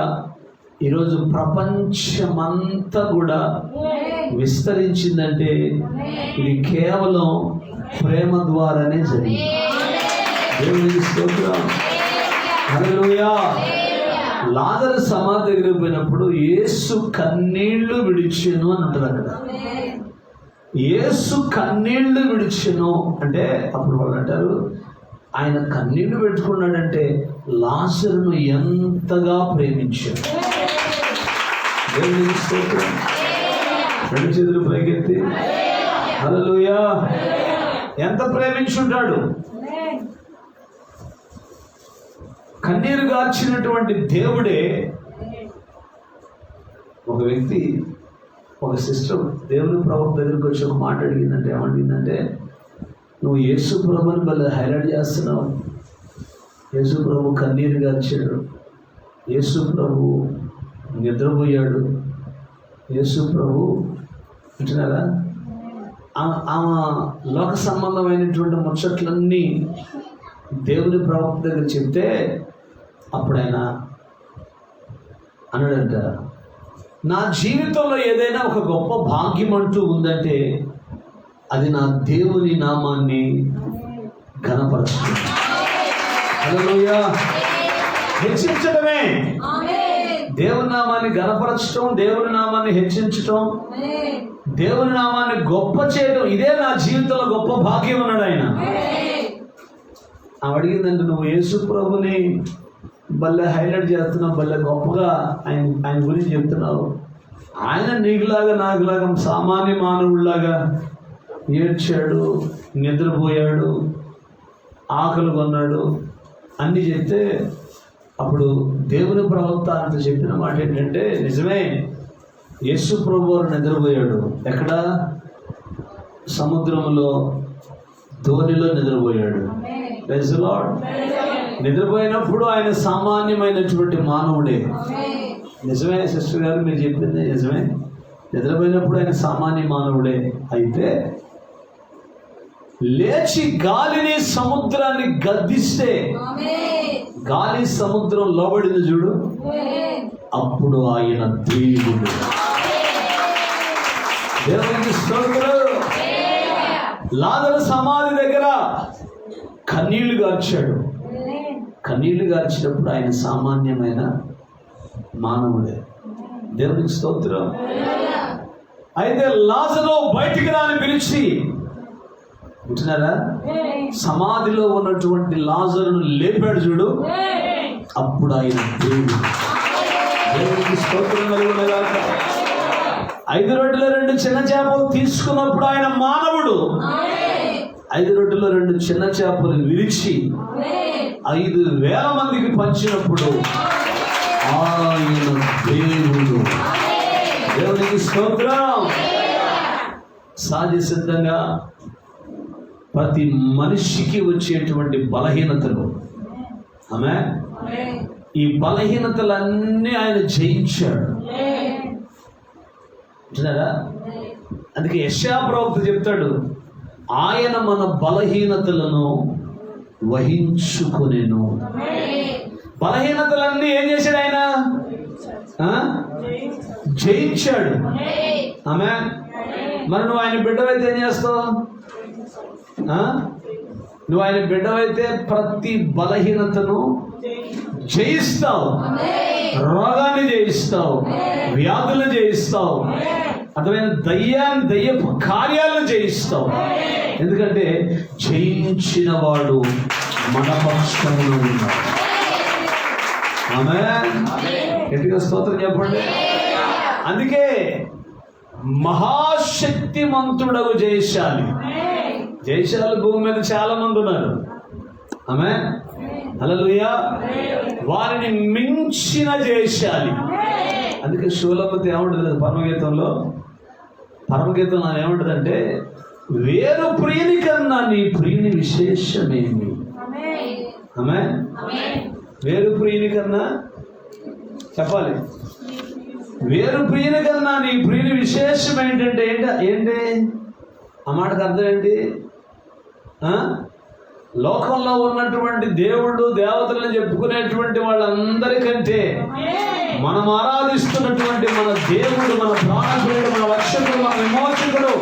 ఈరోజు ప్రపంచమంతా కూడా విస్తరించిందంటే ఇది కేవలం ప్రేమ ద్వారానే జరిగింది. దేవునికి స్తోత్రం. హల్లెలూయా. లాజరు సమాధి దగ్గరికి పోయినప్పుడు యేసు కన్నీళ్లు విడిచెను అని అంటారు అక్కడ. యేసు కన్నీళ్లు విడిచెను అంటే అప్పుడు వాళ్ళు అంటారు, ఆయన కన్నీళ్లు పెట్టుకున్నాడంటే లాజరును ఎంతగా ప్రేమించాడు. దేవునికి స్తోత్రం. 2 చేతులు పైకెత్తి హల్లెలూయా. ఎంత ప్రేమించుంటాడు. కన్నీరు గార్చినటువంటి దేవుడే. ఒక వ్యక్తి, ఒక సిస్టర్ దేవుని ప్రభు దగ్గరికి వచ్చి ఒక మాట అడిగిందంటే, ఏమడిగిందంటే, నువ్వు యేసు ప్రభుని మళ్ళీ హైలైట్ చేస్తున్నావు. యేసు ప్రభు కన్నీరు గార్చాడు, యేసు ప్రభు నిద్రపోయాడు, యేసు ప్రభు అంటున్నారా? ఆమె లోక సంబంధమైనటువంటి ముచ్చట్లన్నీ దేవుని ప్రవక్త దగ్గర చెప్తే అప్పుడు ఆయన అన్నాడంట, నా జీవితంలో ఏదైనా ఒక గొప్ప భాగ్యం అంటూ ఉందంటే అది నా దేవుని నామాన్ని ఘనపరచడం, హల్లెలూయా, హెచ్చించడమే. దేవుని నామాన్ని ఘనపరచడం, దేవుని నామాన్ని హెచ్చించడం, దేవుని నామాన్ని గొప్ప చేయడం, ఇదే నా జీవితంలో గొప్ప భాగ్యం అన్నాడు ఆయన. అడిగిందంటే, నువ్వు యేసు ప్రభుని భలే హైలైట్ చేస్తున్నావు, భలే గొప్పగా ఆయన గురించి చెప్తున్నావు. ఆయన నీకులాగా నాకులాగా సామాన్య మానవుడిలాగా ఏడ్చాడు, నిద్రపోయాడు, ఆకలి కొన్నాడు అన్నీ చెప్తే అప్పుడు దేవుని ప్రవక్త అంత చెప్పిన మాట ఏంటంటే, నిజమే యేసు ప్రభువు నిద్రపోయాడు. ఎక్కడ? సముద్రంలో ధోనిలో నిద్రపోయాడు. Praise the lord. నిద్రపోయినప్పుడు ఆయన సామాన్యమైనటువంటి మానవుడే. నిజమే సిస్టర్ గారు, మీరు చెప్పింది నిజమే. నిద్రపోయినప్పుడు ఆయన సామాన్య మానవుడే. అయితే లేచి గాలిని సముద్రాన్ని గద్దిస్తే గాలి సముద్రం లోబడింది చూడు, అప్పుడు ఆయన దేవుడు. దేవునికి స్తోత్రం. లాజరు సమాధి దగ్గర కన్నీళ్లు గార్చాడు. కన్నీళ్లు గార్చినప్పుడు ఆయన సామాన్యమైన మానవుడే. దేవునికి స్తోత్రం. అయితే లాజరు బయటికి రాని పిలిచి, వింటున్నారా, సమాధిలో ఉన్నటువంటి లాజరును లేపాడు చూడు, అప్పుడు ఆయన దేవుడు. దేవునికి స్తోత్రం కలుగునగాక. 5 రొట్టెలు 2 చిన్న చేపలు తీసుకున్నప్పుడు ఆయన మానవుడు. 5 రొట్టెలు 2 చిన్న చేపలు విరిచి 5,000 మందికి పంచినప్పుడు ఆయన దేవుడు. దేవునికి స్తోత్రం. సహజ సిద్ధంగా ప్రతి మనిషికి వచ్చేటువంటి బలహీనతలు, ఆమె ఈ బలహీనతలన్నీ ఆయన జయించాడు. అందుకే యెషయా ప్రవక్త చెప్తాడు, ఆయన మన బలహీనతలను వహించుకొనెను. బలహీనతలన్నీ ఏం చేశాడు ఆయన? జయించాడు. ఆమె మరి నువ్వు ఆయన బిడ్డవైతే ఏం చేస్తావు? నువ్వు ఆయన బిడ్డవైతే ప్రతి బలహీనతను జయిస్తావు, రోగాన్ని జయిస్తావు, వ్యాధులను జయిస్తావు, అర్థమైన దయ్యపు కార్యాలను జయిస్తావు. ఎందుకంటే జయించిన వాడు మన పక్షంలో ఉన్నాడు. ఆమేన్. గట్టిగా స్తోత్రం చెప్పండి. అందుకే మహాశక్తిమంతుడవు జయశాలి. జయశాలి భూమి మీద చాలా మంది ఉన్నారు. ఆమేన్. హల్లెలూయా. వారిని మించిన జయశాలి. అందుకే శూలపతి ఏమంటుంది పరమగీతంలో ఏమంటుందంటే, వేరు ప్రియుని కన్నా నీ ప్రియుని విశేషమేమి? ఆమేన్. వేరు ప్రియుని కన్నా చెప్పాలి, వేరు ప్రియుని కన్నా నీ ప్రియుని విశేషం ఏంటంటే ఏంటి ఆ మాటకు అర్థం ఏంటి? లోకంలో ఉన్నటువంటి దేవుళ్ళు దేవతలను చెప్పుకునేటువంటి వాళ్ళందరికంటే మనం ఆరాధిస్తున్నటువంటి మన దేవుడు, మన ప్రాణప్రియుడు, మన రక్షకుడు, మన విమోచకుడు,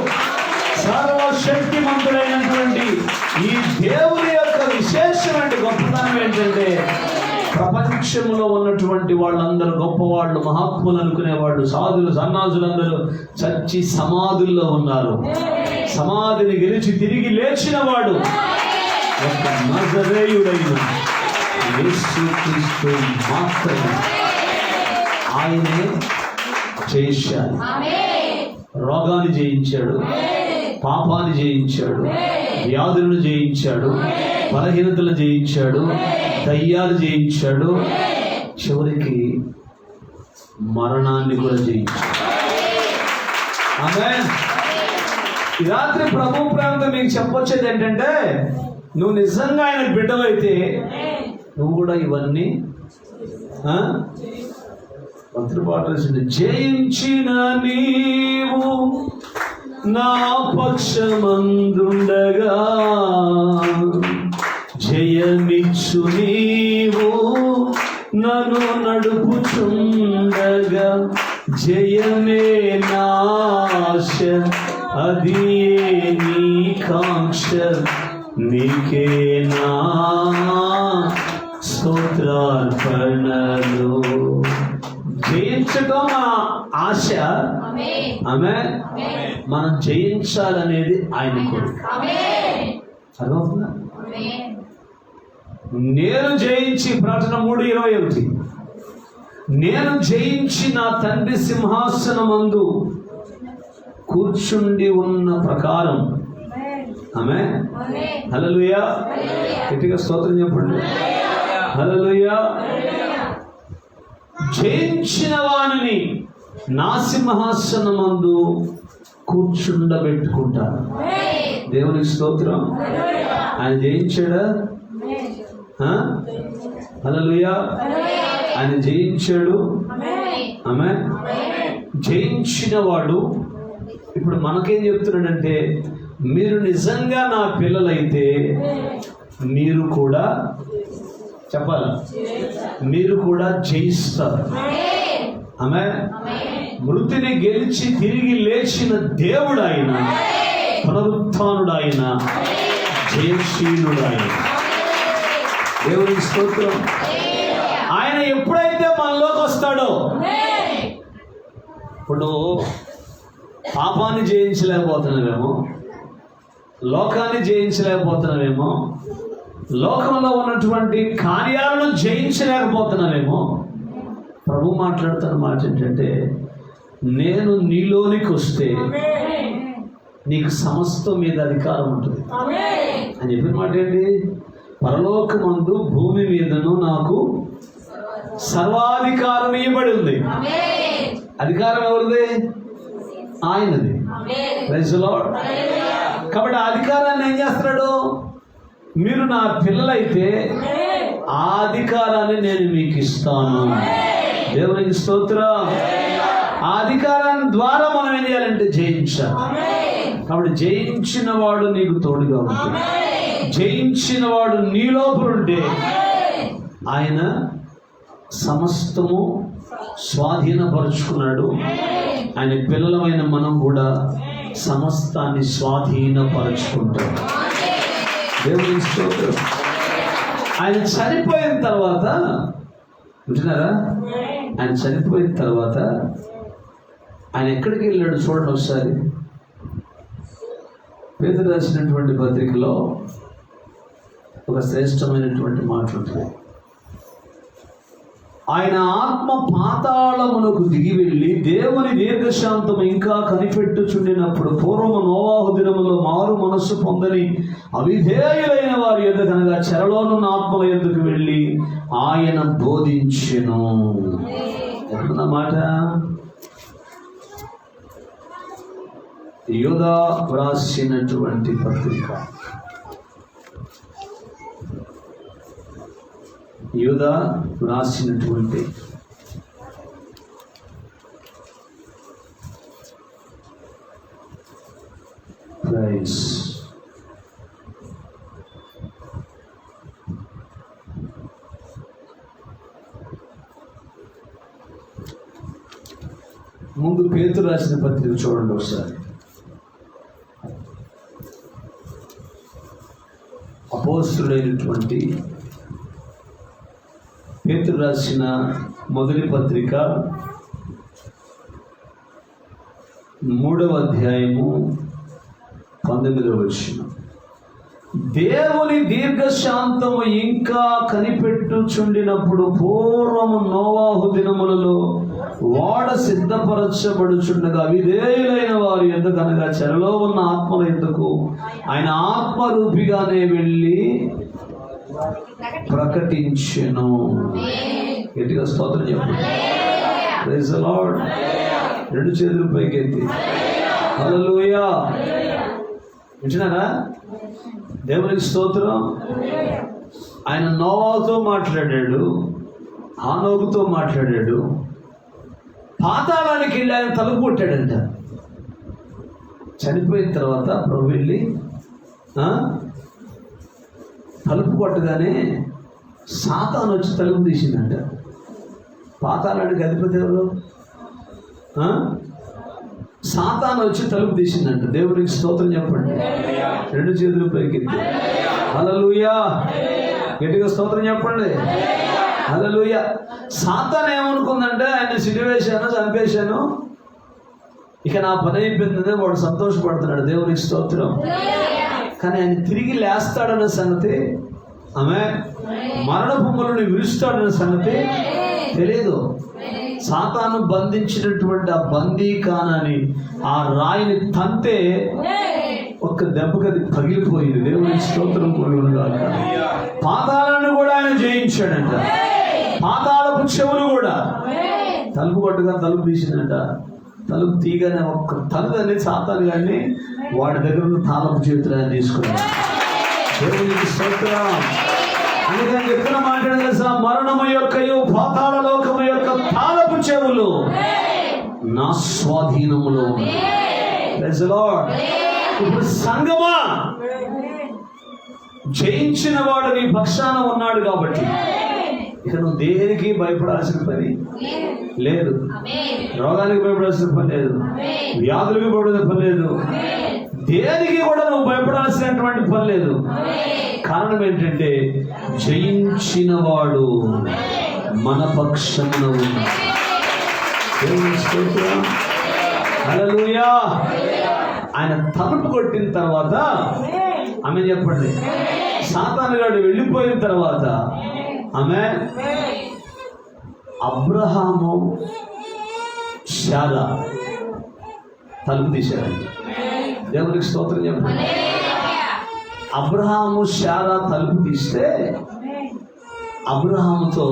సర్వశక్తిమంతుడైనటువంటి ఈ దేవుని యొక్క విశేషమైన గొప్పతనం ఏంటంటే, ప్రపంచంలో ఉన్నటువంటి వాళ్ళందరూ గొప్పవాళ్ళు, మహాత్ములు అనుకునేవాళ్ళు, సాధులు, సన్నాసులందరూ చచ్చి సమాధుల్లో ఉన్నారు. సమాధిని గెలిచి తిరిగి లేచిన వాడు ఒక నజరేయుడైన యేసుక్రీస్తు మాత్రమే. ఆయనే జయించాడు. రోగాన్ని జయించాడు, పాపాన్ని జయించాడు, వ్యాధులను జయించాడు, బలహీనతలు జయించాడు, దయ్యాలు జయించాడు, చివరికి మరణాన్ని కూడా జయించాడు. ఆమేన్. ఈ రాత్రి ప్రభు ప్రేమతో మీకు చెప్పొచ్చేది ఏంటంటే, నువ్వు నిజంగా ఆయన బిడ్డవైతే నువ్వు కూడా ఇవన్నీ పాట జయించిన నీవు నా పక్షమందుండగా, జయమిచ్చు నీవు నన్ను నడుపుచుండగా, జయమే నాశ అది నీ కాంక్ష, నీకే నా స్తోత్రార్పణలు. జయించటం మన ఆశ. ఆమేన్. మనం జయించాలనేది ఆయన కోరిక. అర్థమవుతుందా? నేను జయించి, ప్రకటన 3:21, నేను జయించి నా తండ్రి సింహాసనమందు కూర్చుండి ఉన్న ప్రకారం. ఆమేన్. హల్లెలూయా. గట్టిగా స్తోత్రం చెప్పండి. హల్లెలూయా. జయించిన వానిని నా సింహాసనమందు కూర్చుండబెట్టుకుంటాను. దేవునికి స్తోత్రం. ఆయన జయించాడా? హల్లెలూయా. ఆయన జయించాడు. ఆమేన్. జయించిన వాడు ఇప్పుడు మనకేం చెప్తున్నాడంటే, మీరు నిజంగా నా పిల్లలైతే మీరు కూడా చెప్పాలి, మీరు కూడా జయిస్తారు. ఆమేన్. మృతిని గెలిచి తిరిగి లేచిన దేవుడు ఆయన, పునరుత్థానుడు ఆయన, జయశీలుడు ఆయన. దేవునికి స్తోత్రం. ఆయన ఎప్పుడైతే మనలోకి వస్తాడో, ఇప్పుడు పాపాన్ని జయించలేకపోతున్నామేమో, లోకాన్ని జయించలేకపోతున్నామేమో, లోకంలో ఉన్నటువంటి కార్యాలను జయించలేకపోతున్నామేమో. ప్రభు మాట్లాడుతున్న మాట ఏంటంటే, నేను నీలోనికి వస్తే నీకు సమస్తం మీద అధికారం ఉంటుంది అని చెప్పిన మాట ఏంటి? పరలోకమందు భూమి మీదను నాకు సర్వాధికారం ఇవ్వబడి ఉంది. అధికారం ఎవరిది? ఆయనది. Praise the lord. కాబట్టి ఆ అధికారాన్ని ఏం చేస్తున్నాడు? మీరు నా పిల్లలైతే ఆ అధికారాన్ని నేను మీకు ఇస్తాను. దేవునికి స్తోత్రం. ఆ అధికారాన్ని ద్వారా మనం ఏం చేయాలంటే జయించాలి. కాబట్టి జయించిన వాడు నీకు తోడుగా ఉంటుంది. జయించిన వాడు నీ లోపలుంటే ఆయన సమస్తము స్వాధీనపరుచుకున్నాడు. ఆయన పిల్లలమైన మనం కూడా సమస్తాన్ని స్వాధీనపరుచుకుంటాం. దేవుని స్తోత్రం. ఆయన చనిపోయిన తర్వాత, వింటున్నారా? ఆయన చనిపోయిన తర్వాత ఆయన ఎక్కడికి వెళ్ళాడు చూడండి ఒకసారి. పేతురు రాసినటువంటి పత్రికలో ఒక శ్రేష్టమైనటువంటి మాట ఉంటుంది. ఆయన ఆత్మ పాతాళమునకు దిగి వెళ్ళి దేవుని దీర్ఘశాంతం ఇంకా కనిపెట్టుచుండినప్పుడు పూర్వము నోవాహు దినములో మారు మనస్సు పొందని అవిధేయులైన వారి యొద్ద కనుక చెరలోనున్న ఆత్మల యొద్దకు వెళ్ళి ఆయన బోధించెను. ఎక్కడున్నమాట? యూదా వ్రాసినటువంటి పత్రిక. యూదా రాసినటువంటి ప్రైజ్ ముందు పేతురు రాసిన పత్రిక చూడండి ఒకసారి. అపోస్తలుడైనటువంటి పేతురు రాసిన మొదటి పత్రిక 3వ అధ్యాయము 19వ వచనం. దేవుని దీర్ఘశాంతము ఇంకా కనిపెట్టుచుండినప్పుడు పూర్వము నోవాహు దినములలో ఓడ సిద్ధపరచబడుచుండగా అవిధేయులైన వారి యొద్దకు అనగా చెరలో ఉన్న ఆత్మల యొద్దకు ఆయన ఆత్మరూపిగానే వెళ్ళి ప్రకటించెను. గట్టిగా స్తోత్రం చెప్పండి. Praise the lord. రెండు చేతులు పైకెత్తి హల్లెలూయా. వింటున్నారా? దేవునికి స్తోత్రం. ఆయన నోవాహుతో మాట్లాడాడు, హానోకుతో మాట్లాడాడు. పాతాళానికి వెళ్ళి ఆయన తలుపు కొట్టాడంట. చనిపోయిన తర్వాత ప్రభు వెళ్ళి తలుపు కొట్టగానే సాతాను వచ్చి తలుపు తీసిందంట. పాతాళానికి అధిపతి ఎవరు? సాతాను వచ్చి తలుపు తీసిందంట. దేవునికి స్తోత్రం చెప్పండి. రెండు చేతులు పైకి హల్లెలూయా. గట్టిగా స్తోత్రం చెప్పండి. హల్లెలూయా. సాతాను ఏమనుకుందంటే ఆయన సిడివేశాను, చంపేశాను, ఇక నా పని అయిపోయిందని వాడు సంతోషపడుతున్నాడు. దేవునికి స్తోత్రం. కానీ ఆయన తిరిగి లేస్తాడన్న సంగతి ఆమె మరణపు ముళ్ళని విరుస్తాడనే సంగతి తెలియదు. సాతాను బంధించినటువంటి ఆ బందీఖానాన్ని ఆ రాయిని తంతే ఒక్క దెబ్బకి అది పగిలిపోయింది. దేవుని స్తోత్రం కలుగునుగాక. పాతాళాన్ని కూడా ఆయన జయించాడంట. పాతాళపు చెవులు కూడా తలుపు కొట్టుగా తలుపు తీసిందంట. తలుపు తీయగానే ఒక్క తలుపు అనేది సాతాను గారిని వాడి దగ్గర ఉన్న తాళపు చేతులు ఆయన తీసుకున్నాడు. దేవునికి స్తోత్రం. అందుకని చెప్తున్న మాట తెలుసా, మరణము యొక్కయు పాతాళ లోకము యొక్క తాళపు చెవులు నా స్వాధీనములో ఉన్నాయి. Praise the lord. ఇప్పుడు సంగమా, జయించిన వాడు నీ పక్షాన ఉన్నాడు కాబట్టి ఇక నువ్వు దేనికి భయపడాల్సిన పని లేదు. రోగానికి భయపడాల్సిన పని లేదు, వ్యాధులకి భయపడాల్సిన పని లేదు, దేనికి కూడా నువ్వు భయపడాల్సినటువంటి పని లేదు. కారణం ఏంటంటే జయించిన వాడు మన పక్షమున ఉన్నాడు. దేవుని స్తోత్రం. హల్లెలూయా. ఆయన తలుపు కొట్టిన తర్వాత ఆమె చెప్పండి, సాతాను గాడు వెళ్ళిపోయిన తర్వాత ఆమె అబ్రహాము శారా తలుపు తీశారండి. దేవునికి స్తోత్రం చెప్పండి. అబ్రహాము శారా తలుపు తీస్తే అబ్రహాముతో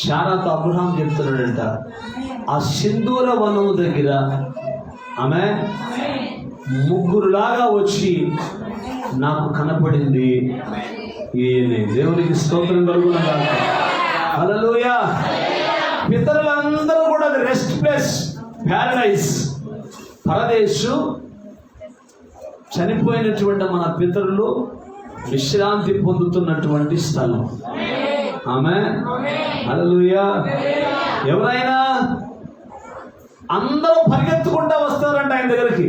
శారాతో అబ్రహాం చెప్తున్నాడంట, ఆ సింధూర వనము దగ్గర ఆమె ముగ్గురులాగా వచ్చి నాకు కనపడింది ఈయనే. దేవునికి స్తోత్రం కలుగునుగాక. హల్లెలూయా. పితరులందరూ కూడా రెస్ట్ ప్లేస్, ప్యారడైస్, పరదేశు. చనిపోయినటువంటి మన పితరులు విశ్రాంతి పొందుతున్నటువంటి స్థలం. ఆమేన్. హల్లెలూయా. ఎవరైనా అందరూ పరిగెత్తుకుంటా వస్తారంట ఆయన దగ్గరికి.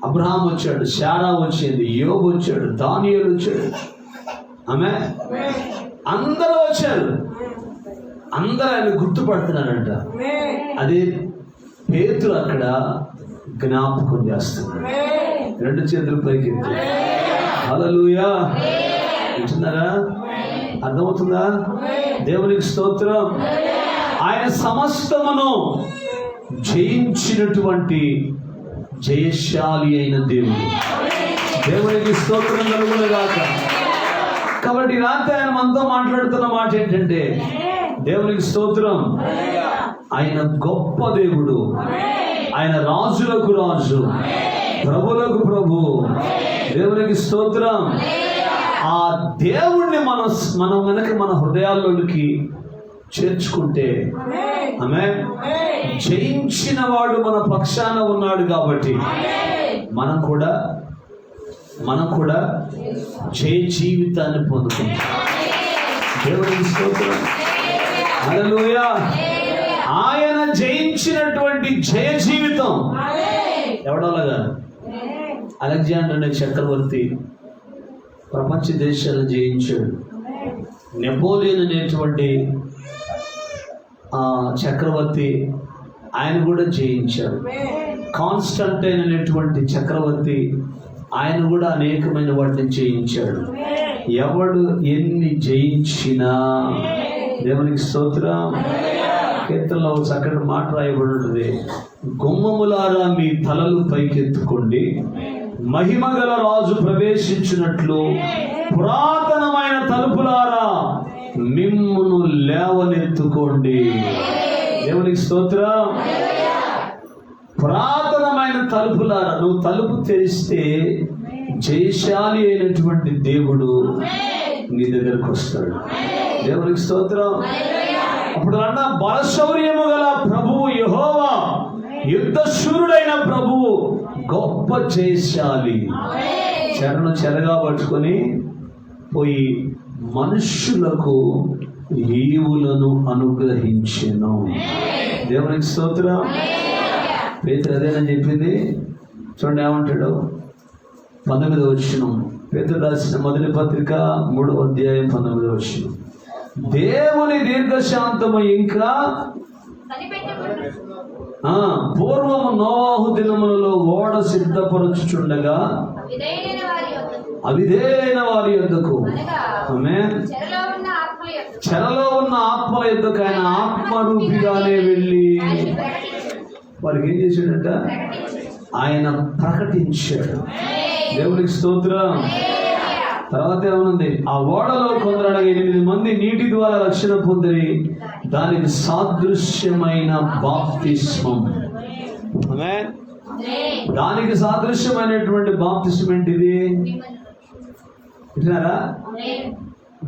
అబ్రహాం వచ్చాడు, శారా వచ్చింది, యోబు వచ్చాడు, దానియేలు వచ్చాడు. ఆమేన్. అందరూ వచ్చారు. అందరూ ఆయన గుర్తుపడుతున్నారంట. అదే పేతురు అక్కడ జ్ఞాపకం చేస్తున్నాడు. రెండు చేతులు పైకి ఎత్తి హల్లెలూయా. వింటున్నారా? అర్థమవుతుందా? దేవునికి స్తోత్రం. ఆయన సమస్తమును జయించినటువంటి జయశాలి అయిన దేవుడు. దేవునికి స్తోత్రం కలుగునుగాక. కాబట్టి రాత్రి ఆయన మనతో మాట్లాడుతున్న మాట ఏంటంటే, దేవునికి స్తోత్రం, ఆయన గొప్ప దేవుడు, ఆయన రాజులకు రాజు, ప్రభులకు ప్రభు. దేవునికి స్తోత్రం. ఆ దేవుణ్ణి మనం వెనక మన హృదయాల్లోకి చేర్చుకుంటే ఆమేన్, జయించిన వాడు మన పక్షాన ఉన్నాడు కాబట్టి మనం కూడా జయ జీవితాన్ని పొందుకుంటాం. దేవునికి స్తోత్రం. హల్లెలూయా. ఆయన జయించినటువంటి జయ జీవితం ఎవడలాగా? అలెగ్జాండర్ అనే చక్రవర్తి ప్రపంచ దేశాలను జయించాడు. నెపోలియన్ అనేటువంటి చక్రవర్తి ఆయన కూడా జయించాడు. కాన్స్టంటైన్ అనేటువంటి చక్రవర్తి ఆయన కూడా అనేకమైన వాటిని జయించాడు. ఎవడు ఎన్ని జయించినా, దేవునికి స్తోత్రం, కీర్తనలో చక్కటి మాట రాయబడి ఉంటుంది, గుమ్మములారా మీ తలలు పైకెత్తుకోండి, మహిమగల రాజు ప్రవేశించినట్లు పురాతనమైన తలుపులారా మిమ్మును లేవనెత్తుకోండి. దేవునికి స్తోత్రం. పురాతనమైన తలుపులారా, నువ్వు తలుపు తెరిస్తే జయశాలి అయినటువంటి దేవుడు నీ దగ్గరకు వస్తాడు. దేవునికి స్తోత్రం. అప్పుడు అన్న బలశౌర్యము గల ప్రభువు యెహోవా, యుద్ధ శూరుడైన ప్రభువు, గొప్ప జయశాలి. చెరను చెరగా పట్టుకొని పోయి మనుష్యులకు ఈవులను అనుగ్రహించెను. దేవునికి స్తోత్రం. పేతురు అదేనని చెప్పింది. చూడండి ఏమంటాడు, 19వ వచనం, పేతురు రాసిన మొదటి పత్రిక 3వ అధ్యాయం 19వ వచనం. దేవుని దీర్ఘశాంతము ఇంకా పూర్వము నోవాహు దినములలో ఓడ సిద్ధపరచుచుండగా అవిధేయైన వారి యొద్దకు, ఆమేన్, చెరలో ఉన్న ఆత్మల యొద్దకు ఆయన ఆత్మరూపిగానే వెళ్ళి వారికి ఏం చేశాడంట? ఆయన ప్రకటించాడు. దేవునికి స్తోత్రం. తర్వాత ఏమనుంది? ఆ ఓడలో కొందరు 8 మంది నీటి ద్వారా రక్షణ పొందిరి, దానికి సాదృశ్యమైన బాప్తిస్మం. ఆమేన్. దానికి సాదృశ్యమైనటువంటి బాప్తిస్మం ఏంటిది? వింటున్నారా?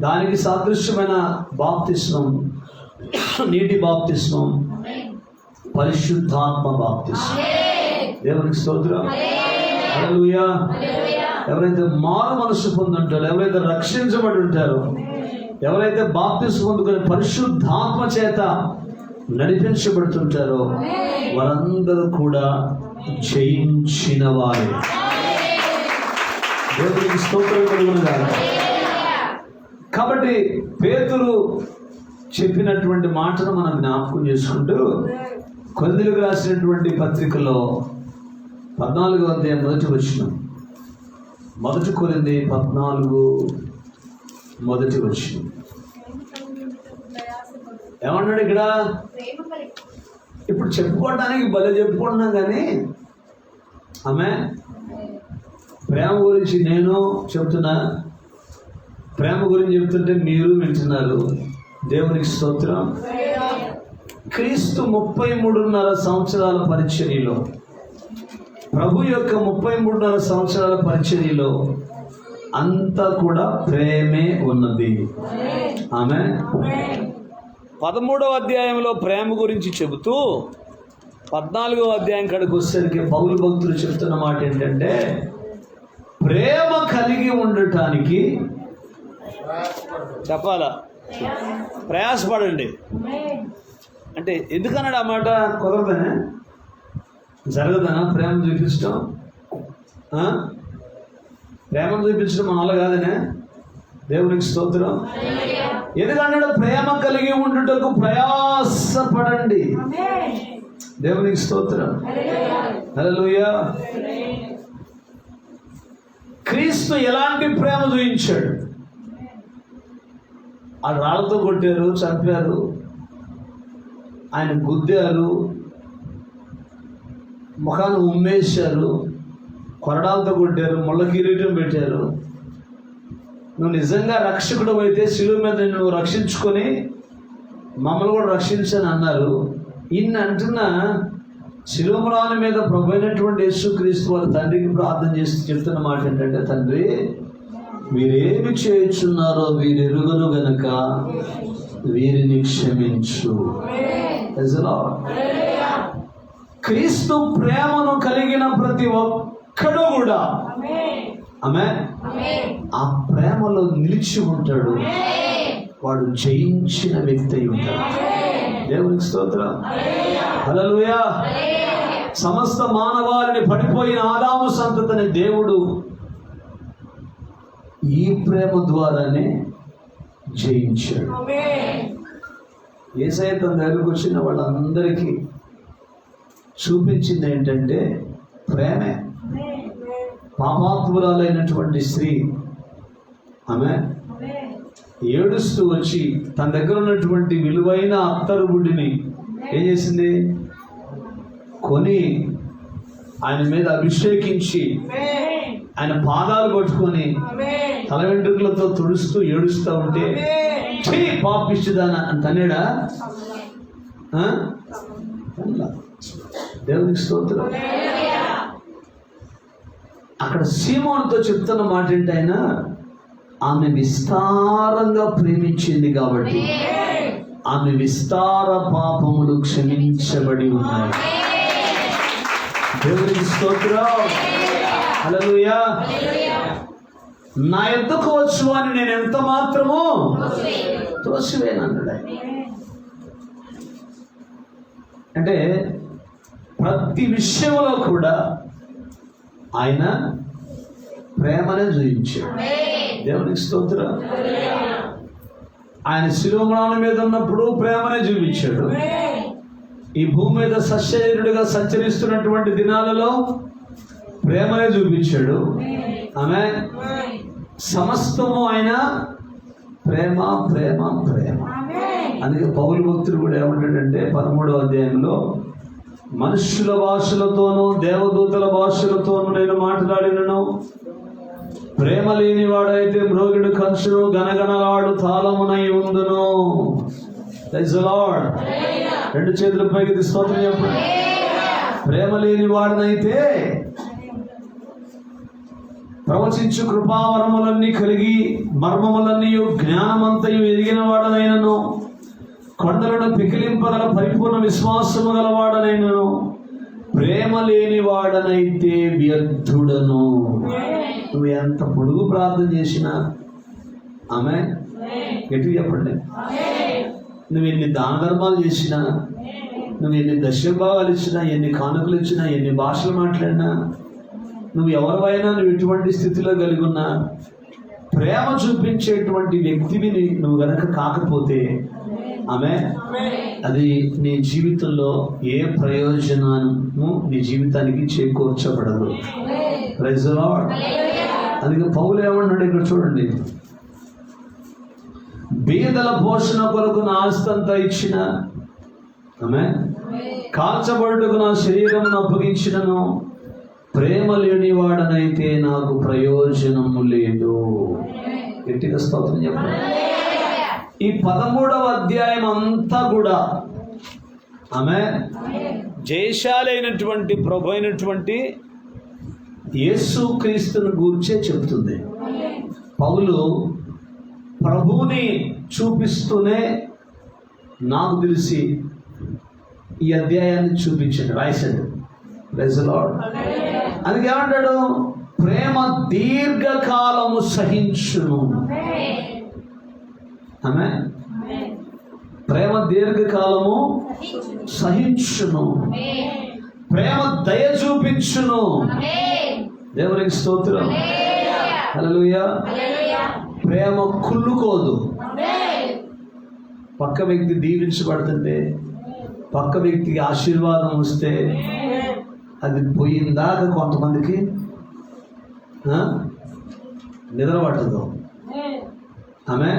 దానికి సాదృశ్యమైన బాప్తిస్మం నీటి బాప్తిస్మం, పరిశుద్ధాత్మ బాప్తిస్మం. దేవునికి స్తోత్రం. హల్లెలూయా. ఎవరైతే మారు మనసు పొందుంటారో, ఎవరైతే రక్షించబడి ఉంటారో, ఎవరైతే బాప్తిస్మం పొందుకొని పరిశుద్ధాత్మ చేత నడిపించబడుతుంటారో వారందరూ కూడా జయించిన వారే. దేవునికి స్తోత్రం కలుగునుగాక. కాబట్టి పేతురు చెప్పినటువంటి మాటను మనం జ్ఞాపకం చేసుకుంటూ కొరింథీయులకు రాసినటువంటి పత్రికలో 14వ అధ్యాయం 1వ వచనం, 1 కొరింథీ 14 1వ వచనం ఏమన్నాడు ఇక్కడ? ఇప్పుడు చెప్పుకోవడానికి భలే చెప్పుకుంటున్నాం కానీ ఆమె ప్రేమ గురించి నేను చెప్తున్నా, ప్రేమ గురించి చెప్తుంటే మీరు వింటున్నారు. దేవునికి స్తోత్రం. క్రీస్తు 33.5 సంవత్సరాల పరిచర్యలో, ప్రభు యొక్క 33.5 సంవత్సరాల పరిచర్యలో అంతా కూడా ప్రేమే ఉన్నది. ఆమె 13వ అధ్యాయంలో ప్రేమ గురించి చెబుతూ 14వ అధ్యాయం కాడికి వచ్చేసరికి పౌలు భక్తులు చెప్తున్న మాట ఏంటంటే, ప్రేమ కలిగి ఉండటానికి చెప్పాలా? ప్రయాసపడండి. అంటే ఎందుకన్నాడు ఆ మాట? కుదరదనే, జరగదనా ప్రేమ చూపించడం? ప్రేమను చూపించడం మన వల్ల కాదనే. దేవునికి స్తోత్రం. ఎందుకన్నాడు? ప్రేమ కలిగి ఉండుటకు ప్రయాసపడండి. దేవునికి స్తోత్రం. హల్లెలూయా. క్రీస్తు ఎలాంటి ప్రేమ చూపించాడు? ఆ రాళ్ళతో కొట్టారు, చంపారు, ఆయన గుద్దారు, ముఖాన్ని ఉమ్మేశారు, కొరడాలతో కొట్టారు, ముళ్ళ కిరీటం పెట్టారు. నువ్వు నిజంగా రక్షకుడు అయితే శిలువ మీద నువ్వు రక్షించుకొని మమ్మల్ని కూడా రక్షించని అన్నారు. ఇన్ని అంటున్నా శిలువ మీద ప్రభు అయినటువంటి యేసుక్రీస్తు వారి తండ్రికి ప్రార్థన చేస్తూ చెప్తున్న మాట ఏంటంటే, తండ్రి వీరేమి చేయుచున్నారో వీరు ఎరుగరు గనుక వీరిని క్షమించు. క్రీస్తు ప్రేమను కలిగిన ప్రతి ఒక్కడు కూడా ఆమె ఆ ప్రేమలో నిలిచి ఉంటాడు. వాడు జయించిన వ్యక్తి అయి ఉంటాడు. దేవునికి స్తోత్రం. హల్లెలూయా. సమస్త మానవాళిని పడిపోయిన ఆదాము సంతతిని దేవుడు ఈ ప్రేమ ద్వారానే జయించాడు. యేసయ్య తన దగ్గరకు వచ్చిన వాళ్ళందరికీ చూపించింది ఏంటంటే ప్రేమే. పాపాత్మురాలైనటువంటి స్త్రీ ఆమె ఏడుస్తూ వచ్చి తన దగ్గర ఉన్నటువంటి విలువైన అత్తరు గుడ్డిని ఏం చేసింది? కొని ఆయన మీద అభిషేకించి ఆయన పాదాలు పట్టుకొని తల వెంట్రుకలతో తుడుస్తూ ఏడుస్తూ ఉంటే పాపిస్తుందానా అని తనేడా? దేవునికి స్తోత్రం. అక్కడ సీమోనుతో చెప్తున్న మాట ఏంటి? ఆయన ఆమె విస్తారంగా ప్రేమించింది కాబట్టి ఆమె విస్తార పాపములు క్షమించబడి ఉన్నాయి. దేవునికి స్తోత్రం. హల్లెలూయా. నా యొద్దకు వచ్చు అని నేను ఎంత మాత్రమో తోసివేనన్నాడు. అంటే ప్రతి విషయంలో కూడా ఆయన ప్రేమనే చూపించాడు. దేవునికి స్తోత్రం. ఆయన శిలువ మ్రాణం మీద ఉన్నప్పుడు ప్రేమనే చూపించాడు. ఈ భూమి మీద సశరీరుడిగా సంచరిస్తున్నటువంటి దినాలలో ప్రేమనే చూపించాడు. ఆమె సమస్తము ఆయన ప్రేమ ప్రేమ ప్రేమ. అందుకే పౌలు భక్తుడు కూడా ఏమంటాడంటే 13వ అధ్యాయంలో, మనుష్యుల భాషలతోనూ దేవదూతల భాషలతోనూ నేను మాట్లాడినను, ప్రేమ లేనివాడైతే మ్రోగిడు కంచును గనగనలాడు తాళమునై ఉండును. Praise the lord. రెండు చేతుల పైకి స్తోత్రం చెప్పండి. ప్రేమ లేనివాడనైతే ప్రవచించు కృపావరములన్నీ కలిగి మర్మములన్నీ జ్ఞానమంతయు ఎదిగిన వాడనైనను, కొండలను పికిలింపగల పరిపూర్ణ విశ్వాసము గలవాడనైనను, ప్రేమ లేని వాడనైతే వ్యర్థుడను. నువ్వు ఎంత పొడుగు ప్రార్థన చేసినా, ఆమె గట్టిగా చెప్పండి, నువ్వు ఎన్ని దాన ధర్మాలు చేసినా, నువ్వు ఎన్ని దశభావాలు ఇచ్చినా, ఎన్ని కానుకలు ఇచ్చినా, ఎన్ని భాషలు మాట్లాడినా, నువ్వు ఎవరివైనా నువ్వు ఎటువంటి స్థితిలో కలిగి ఉన్నా, ప్రేమ చూపించేటువంటి వ్యక్తివి నువ్వు గనక కాకపోతే, ఆమె అది నీ జీవితంలో ఏ ప్రయోజనము నీ జీవితానికి చేకూర్చబడదు. Praise the lord. అందుకే పౌలు ఏమన్నాడు ఇక్కడ చూడండి, బీదల పోషణ కొరకు నా ఆస్తి అంతా ఇచ్చిన, ఆమె కాల్చబడుటకు నా శరీరం అప్పగించినను, ప్రేమ లేని వాడనైతే నాకు ప్రయోజనము లేదు. గట్టిగా స్తోత్రం చెప్పండి. ఈ 13వ అధ్యాయం అంతా కూడా ఆమె జయశాలైనటువంటి ప్రభు అయినటువంటి యేసు క్రీస్తుని గూర్చే చెప్తుంది. పౌలు ప్రభువుని చూపిస్తూనే నాకు తెలిసి ఈ అధ్యాయాన్ని చూపించాడు, రాశాడు. Praise the lord. అందుకే ఏమంటాడు, ప్రేమ దీర్ఘకాలము సహించును. ఆమె ప్రేమ దీర్ఘకాలము సహించును, ప్రేమ దయ చూపించును. దేవునికి స్తోత్రం. హల్లెలూయా. ప్రేమ కుళ్ళుకోదు. పక్క వ్యక్తి దీవించబడుతుంటే, పక్క వ్యక్తికి ఆశీర్వాదం వస్తే అది పోయిందాక కొంతమందికి నిద్ర పట్టదు. ఆమె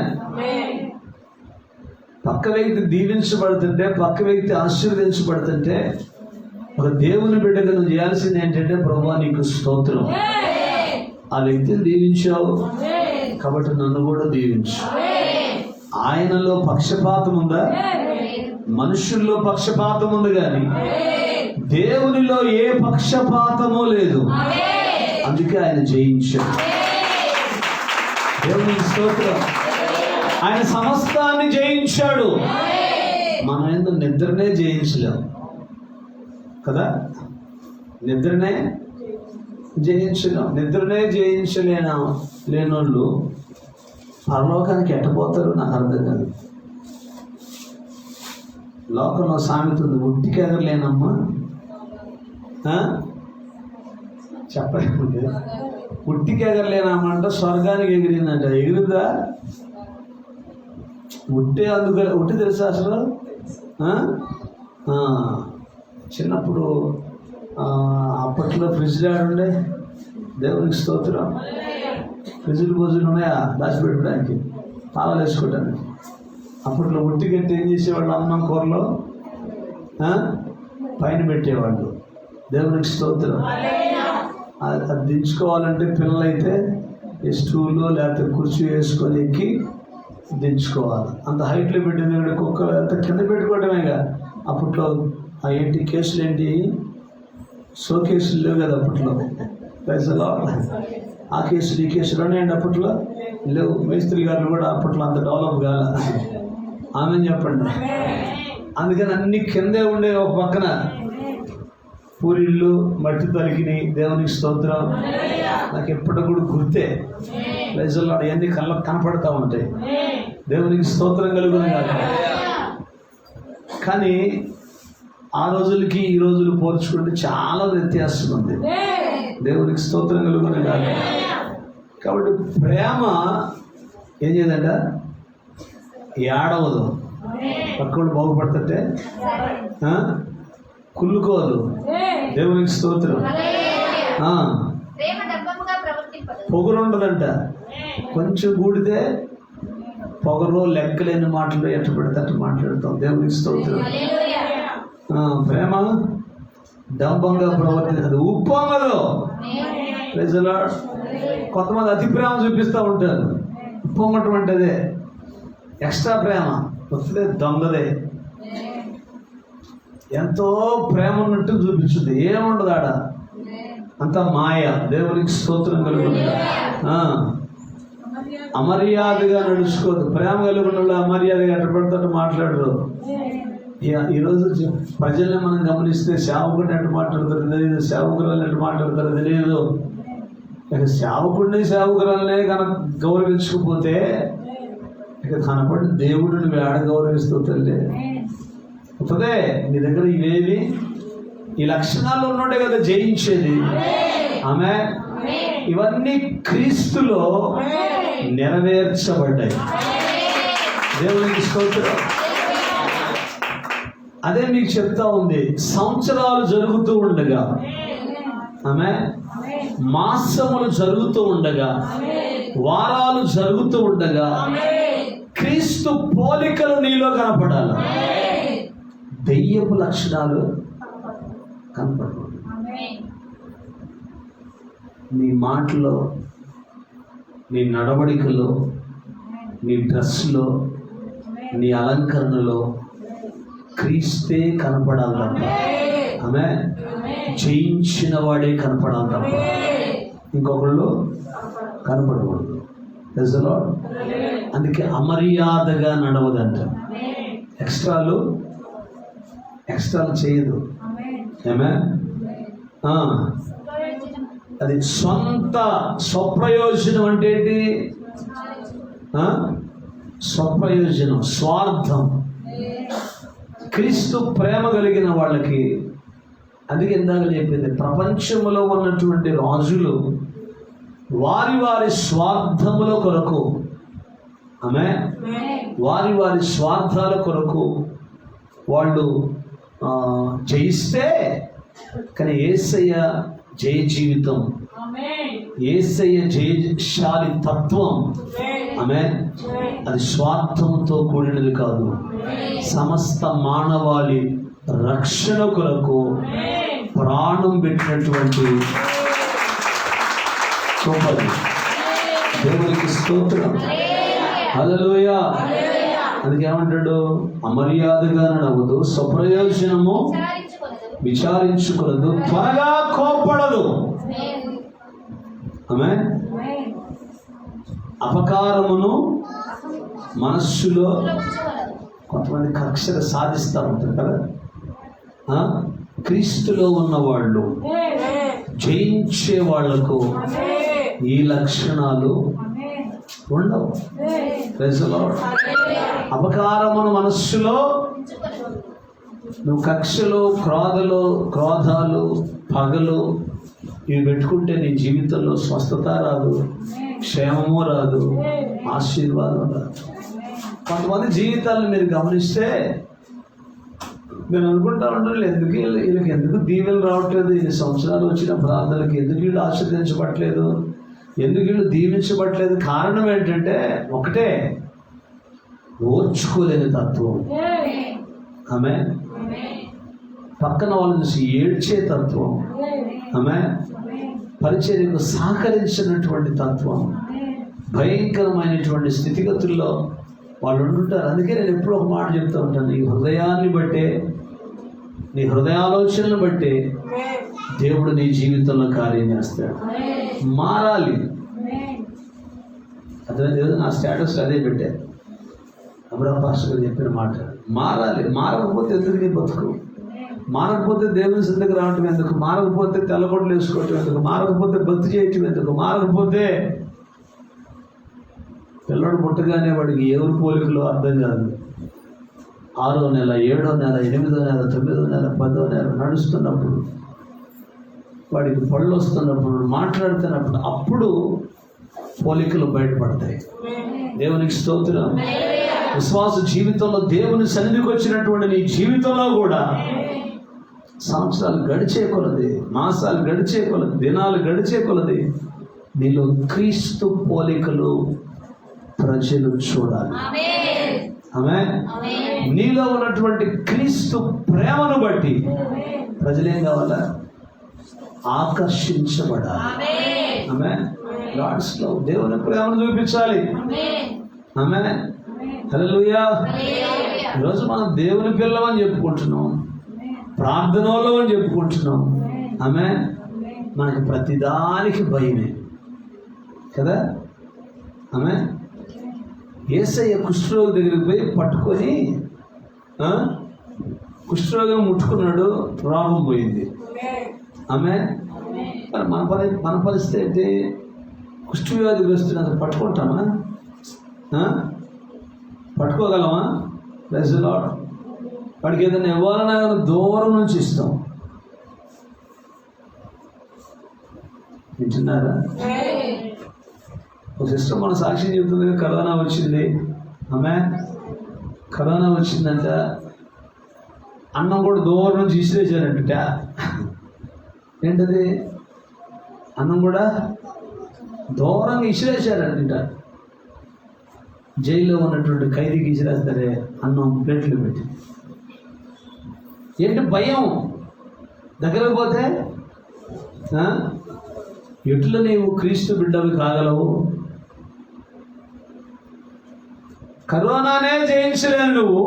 పక్క వ్యక్తి దీవించబడుతుంటే, పక్క వ్యక్తి ఆశీర్వదించబడుతుంటే, ఒక దేవుని బిడ్డగా నువ్వు చేయాల్సింది ఏంటంటే, ప్రభువా నీకు స్తోత్రం, ఆ వ్యక్తిని దీవించావు కాబట్టి నన్ను కూడా దీవించు. ఆయనలో పక్షపాతం ఉందా? మనుషుల్లో పక్షపాతం ఉంది, కానీ దేవునిలో ఏ పక్షపాతమూ లేదు. అందుకే ఆయన జయించాడు. దేవునికి స్తోత్రం. ఆయన సమస్తాన్ని జయించాడు. మనం ఏందో నిద్రనే జయించలేం కదా, నిద్రనే జయించలేం. నిద్రనే లేనోళ్ళు పరలోకానికి ఎట్టపోతారు నాకు అర్థం కాదు. లోకంలో సామెత ఉంది, ఉట్టికి ఎగరలేనమ్మా. చెప్పండి, ఉట్టికి ఎగరలేనమ్మంట స్వర్గానికి ఎగిరిందంట. ఎగిరిందా? ఉట్టి తెలుసా అసలు? చిన్నప్పుడు అప్పట్లో ఫ్రిడ్జ్లు ఆడుండే. దేవునికి స్తోత్రం. ఫ్రిడ్జ్లు బొజ్జులు ఉన్నాయా దాచిపెట్టడానికి, తాళాలు వేసుకోవడానికి. అప్పట్లో ఉట్టి గట్టి ఏం చేసేవాళ్ళు, అన్నం కూరలో పైన పెట్టేవాళ్ళు. దేవునికి స్తోత్రం. అది దించుకోవాలంటే పిల్లలైతే స్టూల్లో లేకపోతే కుర్చీ వేసుకొని ఎక్కి దించుకోవాలి. అంత హైట్లో పెట్టింది కుక్కలు అంత కింద పెట్టుకోవడమేగా. అప్పట్లో ఆ ఏంటి కేసులు ఏంటి, సో కేసులు లేవు కదా అప్పట్లో. పైసలు ఆ కేసులు ఈ కేసులు ఉన్నాయండి అప్పట్లో లేవు. మేస్త్రి గారు కూడా అప్పట్లో అంత డెవలప్ కాల. ఆమె చెప్పండి. అందుకని అన్ని కిందే ఉండే. ఒక పక్కన పూరిళ్ళు మట్టి తలికిని. దేవునికి స్తోత్రం. నాకు ఎప్పటికి కూడా గుర్తే. ప్రైజుల్లో అవన్నీ కళ్ళకు కనపడతా ఉంటాయి. దేవునికి స్తోత్రం కలుగును కాక. కానీ ఆ రోజులకి ఈ రోజులు పోల్చుకుంటే చాలా వ్యత్యాసం ఉంది. దేవునికి స్తోత్రం కలుగును కాక. కాబట్టి ప్రేమ ఏం చేయదంట, ఏడవదు. పక్కడు బాగుపడుతుంటే కుళ్ళుకోదు. దేవునికి స్తోత్రం. ఆ, ప్రేమ డబ్బముగా ప్రవర్తింపదు. పొగరుండదంట. కొంచెం కూడితే పొగరు, లెక్కలేని మాటలు ఎట్ట పెడితే అట్ట మాట్లాడతాం. దేవునికి స్తోత్రం. హల్లెలూయా. ప్రేమ డంబంగా ప్రవర్తించదు, ఉప్పొంగదు. Praise the Lord. కొంతమంది అతి ప్రేమ చూపిస్తూ ఉంటారు. ఉప్పొంగటం అంటే అదే ఎక్స్ట్రా ప్రేమ, వస్తే దొంగదే. ఎంతో ప్రేమ ఉన్నట్టు చూపించుద్ది, ఏముండదు ఆడ, అంత మాయ. దేవునికి స్తోత్రం కలుగుతుంది. అమర్యాదగా నడుచుకోదు. ప్రేమ కలుగున్న అమర్యాదగా ఎట్ట పెడతాడు మాట్లాడరు. ఈరోజు ప్రజల్ని మనం గమనిస్తే సేవకుడిని ఎట్టు మాట్లాడతారు తెలియదు, సేవకురాలు ఎట్టు మాట్లాడతారో తెలియదు. ఇక సేవకుడిని సేవకురాలనే కనుక గౌరవించకపోతే ఇక కనపడి దేవుడిని వేడ గౌరవిస్తూ తల్లి అవుతుందే. నీ దగ్గర ఇవేవి ఈ లక్షణాలు ఉన్నోడే కదా జయించేది. ఆమె ఇవన్నీ క్రీస్తులో నెరవేర్చబడ్డాయి. దేవునికి స్తోత్రం. అదే మీకు చెప్తా ఉంది. సంవత్సరాలు జరుగుతూ ఉండగా, ఆమె మాసములు జరుగుతూ ఉండగా, వారాలు జరుగుతూ ఉండగా క్రీస్తు పోలికలు నీలో కనపడాలి. దెయ్యపు లక్షణాలు కనపడవు. నీ మాటలో, నీ నడవడికలో, నీ డ్రెస్లో, నీ అలంకరణలో క్రీస్తే కనపడాలి తప్ప, ఆమె జయించిన వాడే కనపడాలి తప్ప ఇంకొకళ్ళు కనపడకూడదు. Praise the Lord. అందుకే అమర్యాదగా నడవదంట. ఎక్స్ట్రాలు చేయదు. ఆమె అది సొంత స్వప్రయోజనం అంటే ఏంటి? స్వప్రయోజనం, స్వార్థం. క్రీస్తు ప్రేమ కలిగిన వాళ్ళకి, అందుకే ఇందాక చెప్పింది, ప్రపంచంలో ఉన్నటువంటి రాజులు వారి వారి స్వార్థముల కొరకు, ఆమె వారి వారి స్వార్థాల కొరకు వాళ్ళు జయిస్తే, కానీ యేసయ్య జయ జీవితం, యేసయ్య జయశాలి తత్వం, ఆమె అది స్వార్థంతో కూడినది కాదు. సమస్త మానవాళి రక్షణ కొరకు ప్రాణం పెట్టినటువంటి గొప్పది. దేవునికి స్తోత్రం. హల్లెలూయా. అందుకే ఏమంటాడు? అమర్యాదగా నడవదు, స్వప్రయోజనము విచారించుకునదు, త్వరగా కోప్పడదు. ఆమె అపకారమును మనస్సులో, కొంతమంది కక్షలు సాధిస్తూ ఉంటారు కదా. క్రీస్తులో ఉన్న వాళ్ళు, జయించే వాళ్లకు ఈ లక్షణాలు ఉండవు. Praise the Lord. అపకారమును మనస్సులో, నువ్వు కక్షలు, క్రోధాలు, పగలు ఇవి పెట్టుకుంటే నీ జీవితంలో స్వస్థత రాదు, క్షేమము రాదు, ఆశీర్వాదం రాదు. కొంతమంది జీవితాలను మీరు గమనిస్తే నేను అనుకుంటా ఉంటాను, వీళ్ళకి ఎందుకు దీవెలు రావట్లేదు, ఇన్ని సంవత్సరాలు వచ్చిన ప్రార్థనకి ఎందుకు వీళ్ళు ఆశీర్వదించబట్టలేదు, ఎందుకు వీళ్ళు దీవించబట్టలేదు? కారణం ఏంటంటే ఒకటే, ఓర్చుకోలేని తత్వం. ఆమె పక్కన వాళ్ళని చూసి ఏడ్చే తత్వం, ఆమె పరిచర్యకు సహకరించినటువంటి తత్వం, భయంకరమైనటువంటి స్థితిగతుల్లో వాళ్ళు ఉంటుంటారు. అందుకే నేను ఎప్పుడూ ఒక మాట చెప్తూ ఉంటాను, నీ హృదయాన్ని బట్టే, నీ హృదయాలోచనలు బట్టే దేవుడు నీ జీవితంలో కార్యం చేస్తాడు. మారాలి. అదే నా స్టేటస్ అదే పెట్టారు. అబ్రహాం పాస్టర్ గారు చెప్పిన మాట, మారాలి. మారకపోతే ఎందుకు నీ బతుకు? మారకపోతే దేవుని సిద్ధకు రావటం ఎందుకు? మారకపోతే తెల్లగొడ్లు వేసుకోవటం ఎందుకు? మారకపోతే బతు చేయటం ఎందుకు? మారకపోతే పిల్లడు పుట్టగానే వాడికి ఎవరి పోలికలో అర్థం కాదు. 6వ నెల, 7వ నెల, 8వ నెల, 9వ నెల, 10వ నెల నడుస్తున్నప్పుడు, వాడికి పళ్ళు వస్తున్నప్పుడు, మాట్లాడుతున్నప్పుడు, అప్పుడు పోలికలు బయటపడతాయి. దేవునికి స్తోత్రం. విశ్వాస జీవితంలో దేవుని సన్నిధికి వచ్చినటువంటి నీ జీవితంలో కూడా సంవత్సరాలు గడిచే కొలది, మాసాలు గడిచే కొలది, దినాలు గడిచే కొలది నీలో క్రీస్తు పోలికలు ప్రజలు చూడాలి. ఆమేన్. నీలో ఉన్నటువంటి క్రీస్తు ప్రేమను బట్టి ప్రజలేం కావాలా? ఆకర్షించబడాలి. ఆమేన్. గాడ్స్ లవ్, దేవుని ప్రేమను చూపించాలి. ఆమేన్. హల్లెలూయా. ఈరోజు మనం దేవుని పిల్లమని చెప్పుకుంటున్నాం, ప్రార్థన వాళ్ళమని చెప్పుకుంటున్నాం. ఆమేన్. మనకి ప్రతిదానికి భయమే కదా. ఆమేన్. యేసయ్య కుష్ఠరోగి దగ్గరికి పోయి పట్టుకొని కుష్ఠరోగం ముట్టుకున్నాడు, రోగం పోయింది. ఆమేన్. మరి మన పరిస్థితి ఏంటి? కుష్ఠవ్యాధిగ్రస్తుని అసలు పట్టుకుంటామా? పట్టుకోగలమా? Praise the lord. వాడికి ఏదైనా ఇవ్వాలన్నా దూరం నుంచి ఇస్తాం. వింటున్నారా? ఒక సిస్టర్ మన సాక్ష్యం చెబుతుంది, కరోనా వచ్చింది. ఆమేన్. కరోనా వచ్చిందంట, అన్నం కూడా దూరం నుంచి ఇసిరేసారంట. ఏంటది? అన్నం కూడా దూరంగా ఇసిరేసారంట. జైల్లో ఉన్నటువంటి ఖైదీకి ఇసిరేస్తారే అన్నం ప్లేట్లు పెట్టి. ఏంటి భయం? దగ్గరకు పోతే ఎట్లా నీవు క్రీస్తు బిడ్డవి కాగలవు? కరోనానే జయించలేను నువ్వు.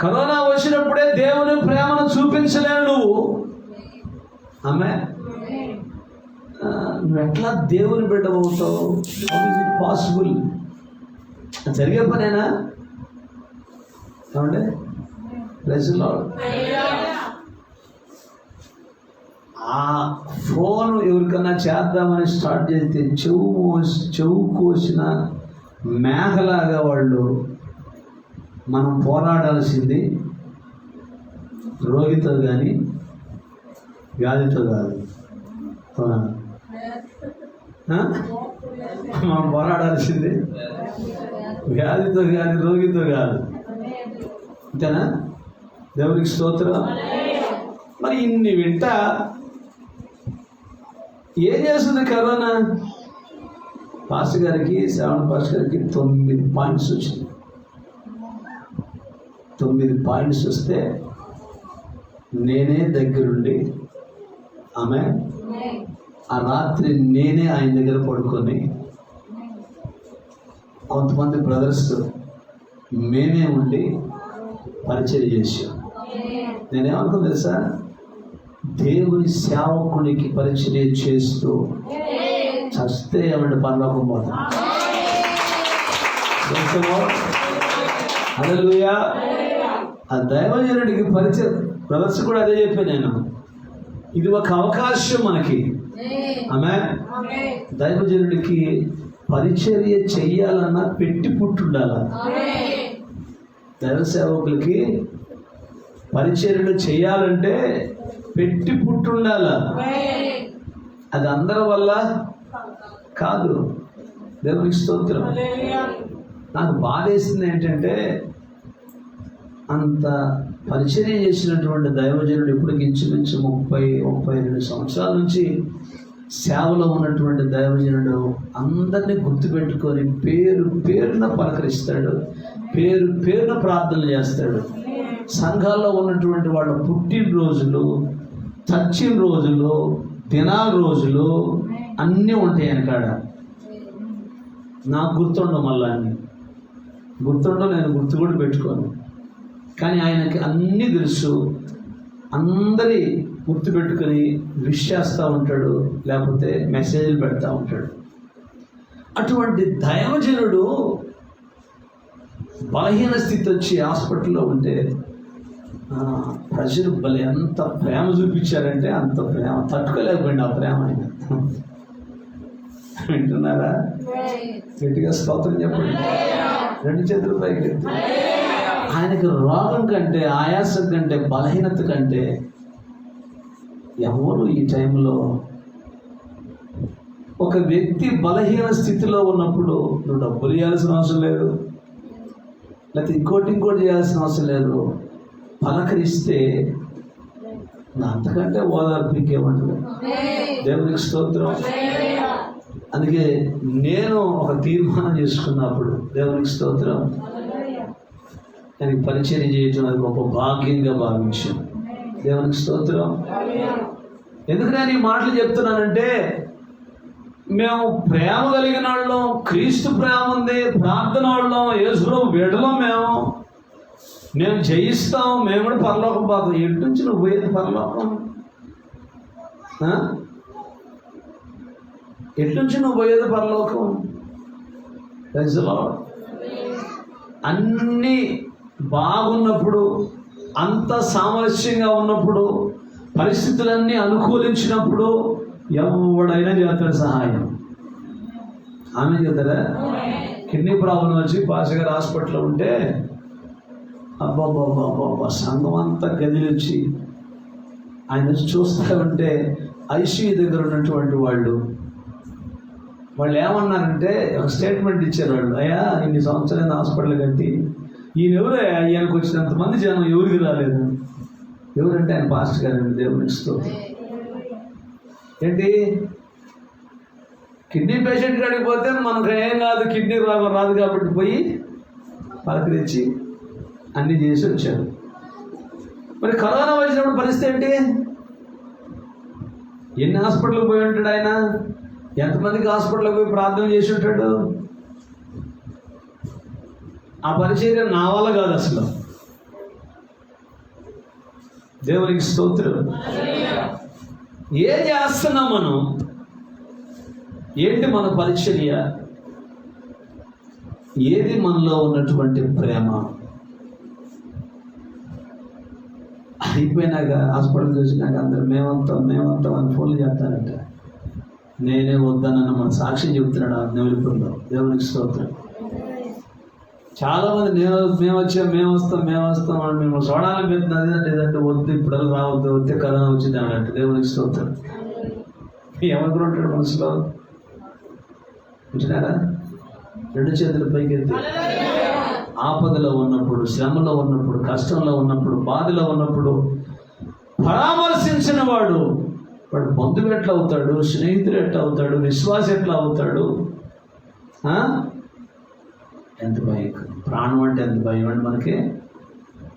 కరోనా వచ్చినప్పుడే దేవుని ప్రేమను చూపించలేను నువ్వు. ఆమేన్. నువ్వు ఎట్లా దేవుని బిడ్డ అవుతావు? How is it possible? జరిగే పనేనా? ఏమంటే ప్రైజ్ ది లార్డ్. ఆ ఫోన్ ఎవరికన్నా చేద్దామని స్టార్ట్ చేస్తే చెవు కోసిన మేఘలాగా వాళ్ళు మనం పోరాడాల్సింది రోగితో కానీ వ్యాధితో కాదు. మనం పోరాడాల్సింది వ్యాధితో కానీ రోగితో కాదు. అంతేనా? దేవునికి స్తోత్రం. మరి ఇన్ని వింటా ఏం చేస్తుంది కరోనా? పాస్టర్ గారికి, శ్రావణ పాస్టర్ గారికి 9 పాయింట్స్ వచ్చింది. 9 పాయింట్స్ వస్తే నేనే దగ్గరుండి ఆ రాత్రి నేనే ఆయన దగ్గర పడుకొని, కొంతమంది బ్రదర్స్ మేమే ఉండి పరిచయం చేశాం. నేనేమనుకున్నా తెలుసా? దేవుని సేవకునికి పరిచయం చేస్తూ చస్తే ఏమంటే పరలోకం పోతాం. హల్లెలూయా. ఆ దైవజనుడికి పరిచయం బ్రదర్స్ కూడా అదే చెప్పాను నేను. ఇది ఒక అవకాశం మనకి. ఆమేన్. దైవజనుడికి పరిచర్య చెయ్యాలన్నా పెట్టి పుట్టుండాల. దైవ సేవకులకి పరిచర్యలు చేయాలంటే పెట్టి పుట్టుండాల. అది అందరి వల్ల కాదు. దేవునికి స్తోత్రం. నాకు బాధేసింది ఏంటంటే, అంత పరిచర్య చేసినటువంటి దైవజనుడు ఇప్పటికి ఇంచుమించు 30-32 సంవత్సరాల నుంచి సేవలో ఉన్నటువంటి దైవజనుడు అందరినీ గుర్తుపెట్టుకొని పేరు పేరున పలకరిస్తాడు, పేరు పేరున ప్రార్థనలు చేస్తాడు. సంఘాల్లో ఉన్నటువంటి వాళ్ళ పుట్టినరోజులు, చచ్చిన రోజులు, దినాల రోజులు అన్నీ ఉంటాయి వెనకాడ. నాకు గుర్తుండవు, మళ్ళీ అన్నీ గుర్తుండవు, నేను గుర్తు కూడా పెట్టుకోను. కానీ ఆయనకి అన్నీ తెలుసు. అందరి గుర్తుపెట్టుకొని విష్ చేస్తూ ఉంటాడు, లేకపోతే మెసేజ్లు పెడతా ఉంటాడు. అటువంటి దైవజనుడు బలహీన స్థితి వచ్చి హాస్పిటల్లో ఉంటే ప్రజలు భలే ఎంత ప్రేమ చూపించారంటే, అంత ప్రేమ తట్టుకోలేకపోయింది ఆ ప్రేమ. ఆయన వింటున్నారా? గట్టిగా స్తోత్రం చెప్పండి. 2 చేతుల పైకి ఎత్తి. ఆయనకి రోగం కంటే, ఆయాసం కంటే, బలహీనత కంటే ఎవరు ఈ టైంలో, ఒక వ్యక్తి బలహీన స్థితిలో ఉన్నప్పుడు నువ్వు డబ్బులు ఇవ్వాల్సిన అవసరం లేదు, లేకపోతే ఇంకోటి చేయాల్సిన అవసరం లేదు. పలకరిస్తే అంతకంటే ఓదార్పు ఇంకేమంటుంది. దేవునికి స్తోత్రం. అందుకే నేను ఒక తీర్మానం చేసుకున్నప్పుడు దేవునికి స్తోత్రం, ఆయనకి పరిచర్య చేయటం అది ఒక భాగ్యంగా భావించాను. దేవునికి స్తోత్రం. ఎందుకు నేను ఈ మాటలు చెప్తున్నానంటే, మేము ప్రేమ కలిగిన వాళ్ళం, క్రీస్తు ప్రేమ ఉంది, ప్రార్థన వాళ్ళం, యేసుప్రభు బిడ్డలం, మేము జయిస్తాం, మేము కూడా పరలోకం పోతాం. ఎటు నుంచి నువ్వు పోయేది పరలోకం? ఎటు నుంచి నువ్వు పోయేది పరలోకం? అన్నీ బాగున్నప్పుడు, అంత సామరస్యంగా ఉన్నప్పుడు, పరిస్థితులన్నీ అనుకూలించినప్పుడు ఎవడైనా చేస్తాడు సహాయం. ఆమె చేస్తారా? కిడ్నీ ప్రాబ్లం వచ్చి పాస్టర్ గారు హాస్పిటల్లో ఉంటే అబ్బాబ్బాబ్బాబ్బా సంఘం అంతా గదిలిచ్చి ఆయన వచ్చి చూస్తూ ఉంటే ఐసీయూ దగ్గర ఉన్నటువంటి వాళ్ళు ఏమన్నారంటే ఒక స్టేట్మెంట్ ఇచ్చారు వాళ్ళు, అయ్యా ఇన్ని సంవత్సరాలు హాస్పిటల్ కట్టి ఈయన ఎవరే, ఆయనకు వచ్చినంతమంది జనం ఎవరికి రాలేదు. ఎవరంటే ఆయన పాస్టర్ గారు. దేవునికి స్తోత్రం. ఏంటి, కిడ్నీ పేషెంట్ కాడికి పోతే మనకు ఏం కాదు, కిడ్నీ రాదు కాబట్టి పోయి పలకరించి అన్నీ చేసి వచ్చారు. మరి కరోనా వచ్చినప్పుడు పరిస్థితి ఏంటి? ఎన్ని హాస్పిటల్కి పోయి ఉంటాడు ఆయన? ఎంతమందికి హాస్పిటల్కి పోయి ప్రార్థన చేసి ఉంటాడు? ఆ పరిచర్య నా వల్ల కాదు అసలు. దేవునికి స్తోత్రం. ఏం చేస్తున్నాం మనం? ఏంటి మన పరిచర్య? ఏది మనలో ఉన్నటువంటి ప్రేమ? అయిపోయినాక హాస్పిటల్ చూసినాక అందరూ మేమంతా అని ఫోన్లు చేస్తారంట. నేనే వద్దనన్న మన సాక్షి చెబుతున్నాడు ఆ నెవరిపురంలో. దేవునికి స్తోత్రం. చాలామంది మేము వస్తాం అని మేము చూడాలని పెడుతున్నది. లేదంటే వద్దు, ఇప్పుడు రావద్దు, వద్దే కరోనా వచ్చింది అన్నట్టు. దేవునికి స్తోత్రం. ఎవరికి ఉంటాడు మనసులో? ఉంటున్నారా? రెండు చేతుల పైకి ఎత్తి. ఆపదలో ఉన్నప్పుడు, శ్రమలో ఉన్నప్పుడు, కష్టంలో ఉన్నప్పుడు, బాధలో ఉన్నప్పుడు పరామర్శించిన వాడు బంధువు ఎట్లా అవుతాడు? స్నేహితుడు ఎట్లా అవుతాడు? విశ్వాసం ఎట్లా అవుతాడు? ఎంత భయం! ప్రాణం అంటే ఎంత భయం అండి మనకి,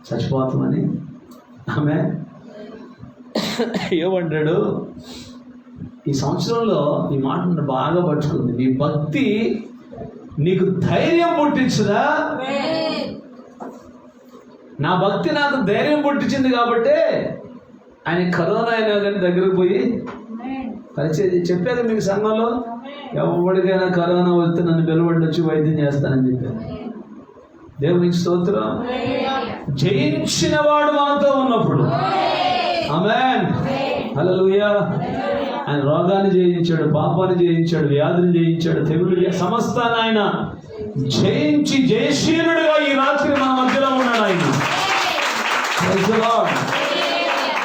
చచ్చిపోతామని. ఆమె ఏమంటాడు? ఈ సంవత్సరంలో ఈ మాట బాగా పట్టుకుంది. నీ భక్తి నీకు ధైర్యం పుట్టించుదా? నా భక్తి నాకు ధైర్యం పుట్టించింది కాబట్టి ఆయన కరోనా అయినా కానీ దగ్గరకు పోయి పరిచయం చెప్పారు. మీకు సంఘంలో ఎవరికైనా కరోనా వస్తే నన్ను వెలువడి వచ్చి వైద్యం చేస్తానని చెప్పారు. దేవునికి స్తోత్రం. జయించిన వాడు మనతో ఉన్నప్పుడు, ఆమేన్, హల్లెలూయా. ఆయన రోగాన్ని జయించాడు, పాపాన్ని జయించాడు, వ్యాధిని జయించాడు, తెగులు సమస్తాన్ని ఆయన జయించి జయశీలుడుగా ఈ రాత్రి మన మధ్యలో ఉన్నాడు.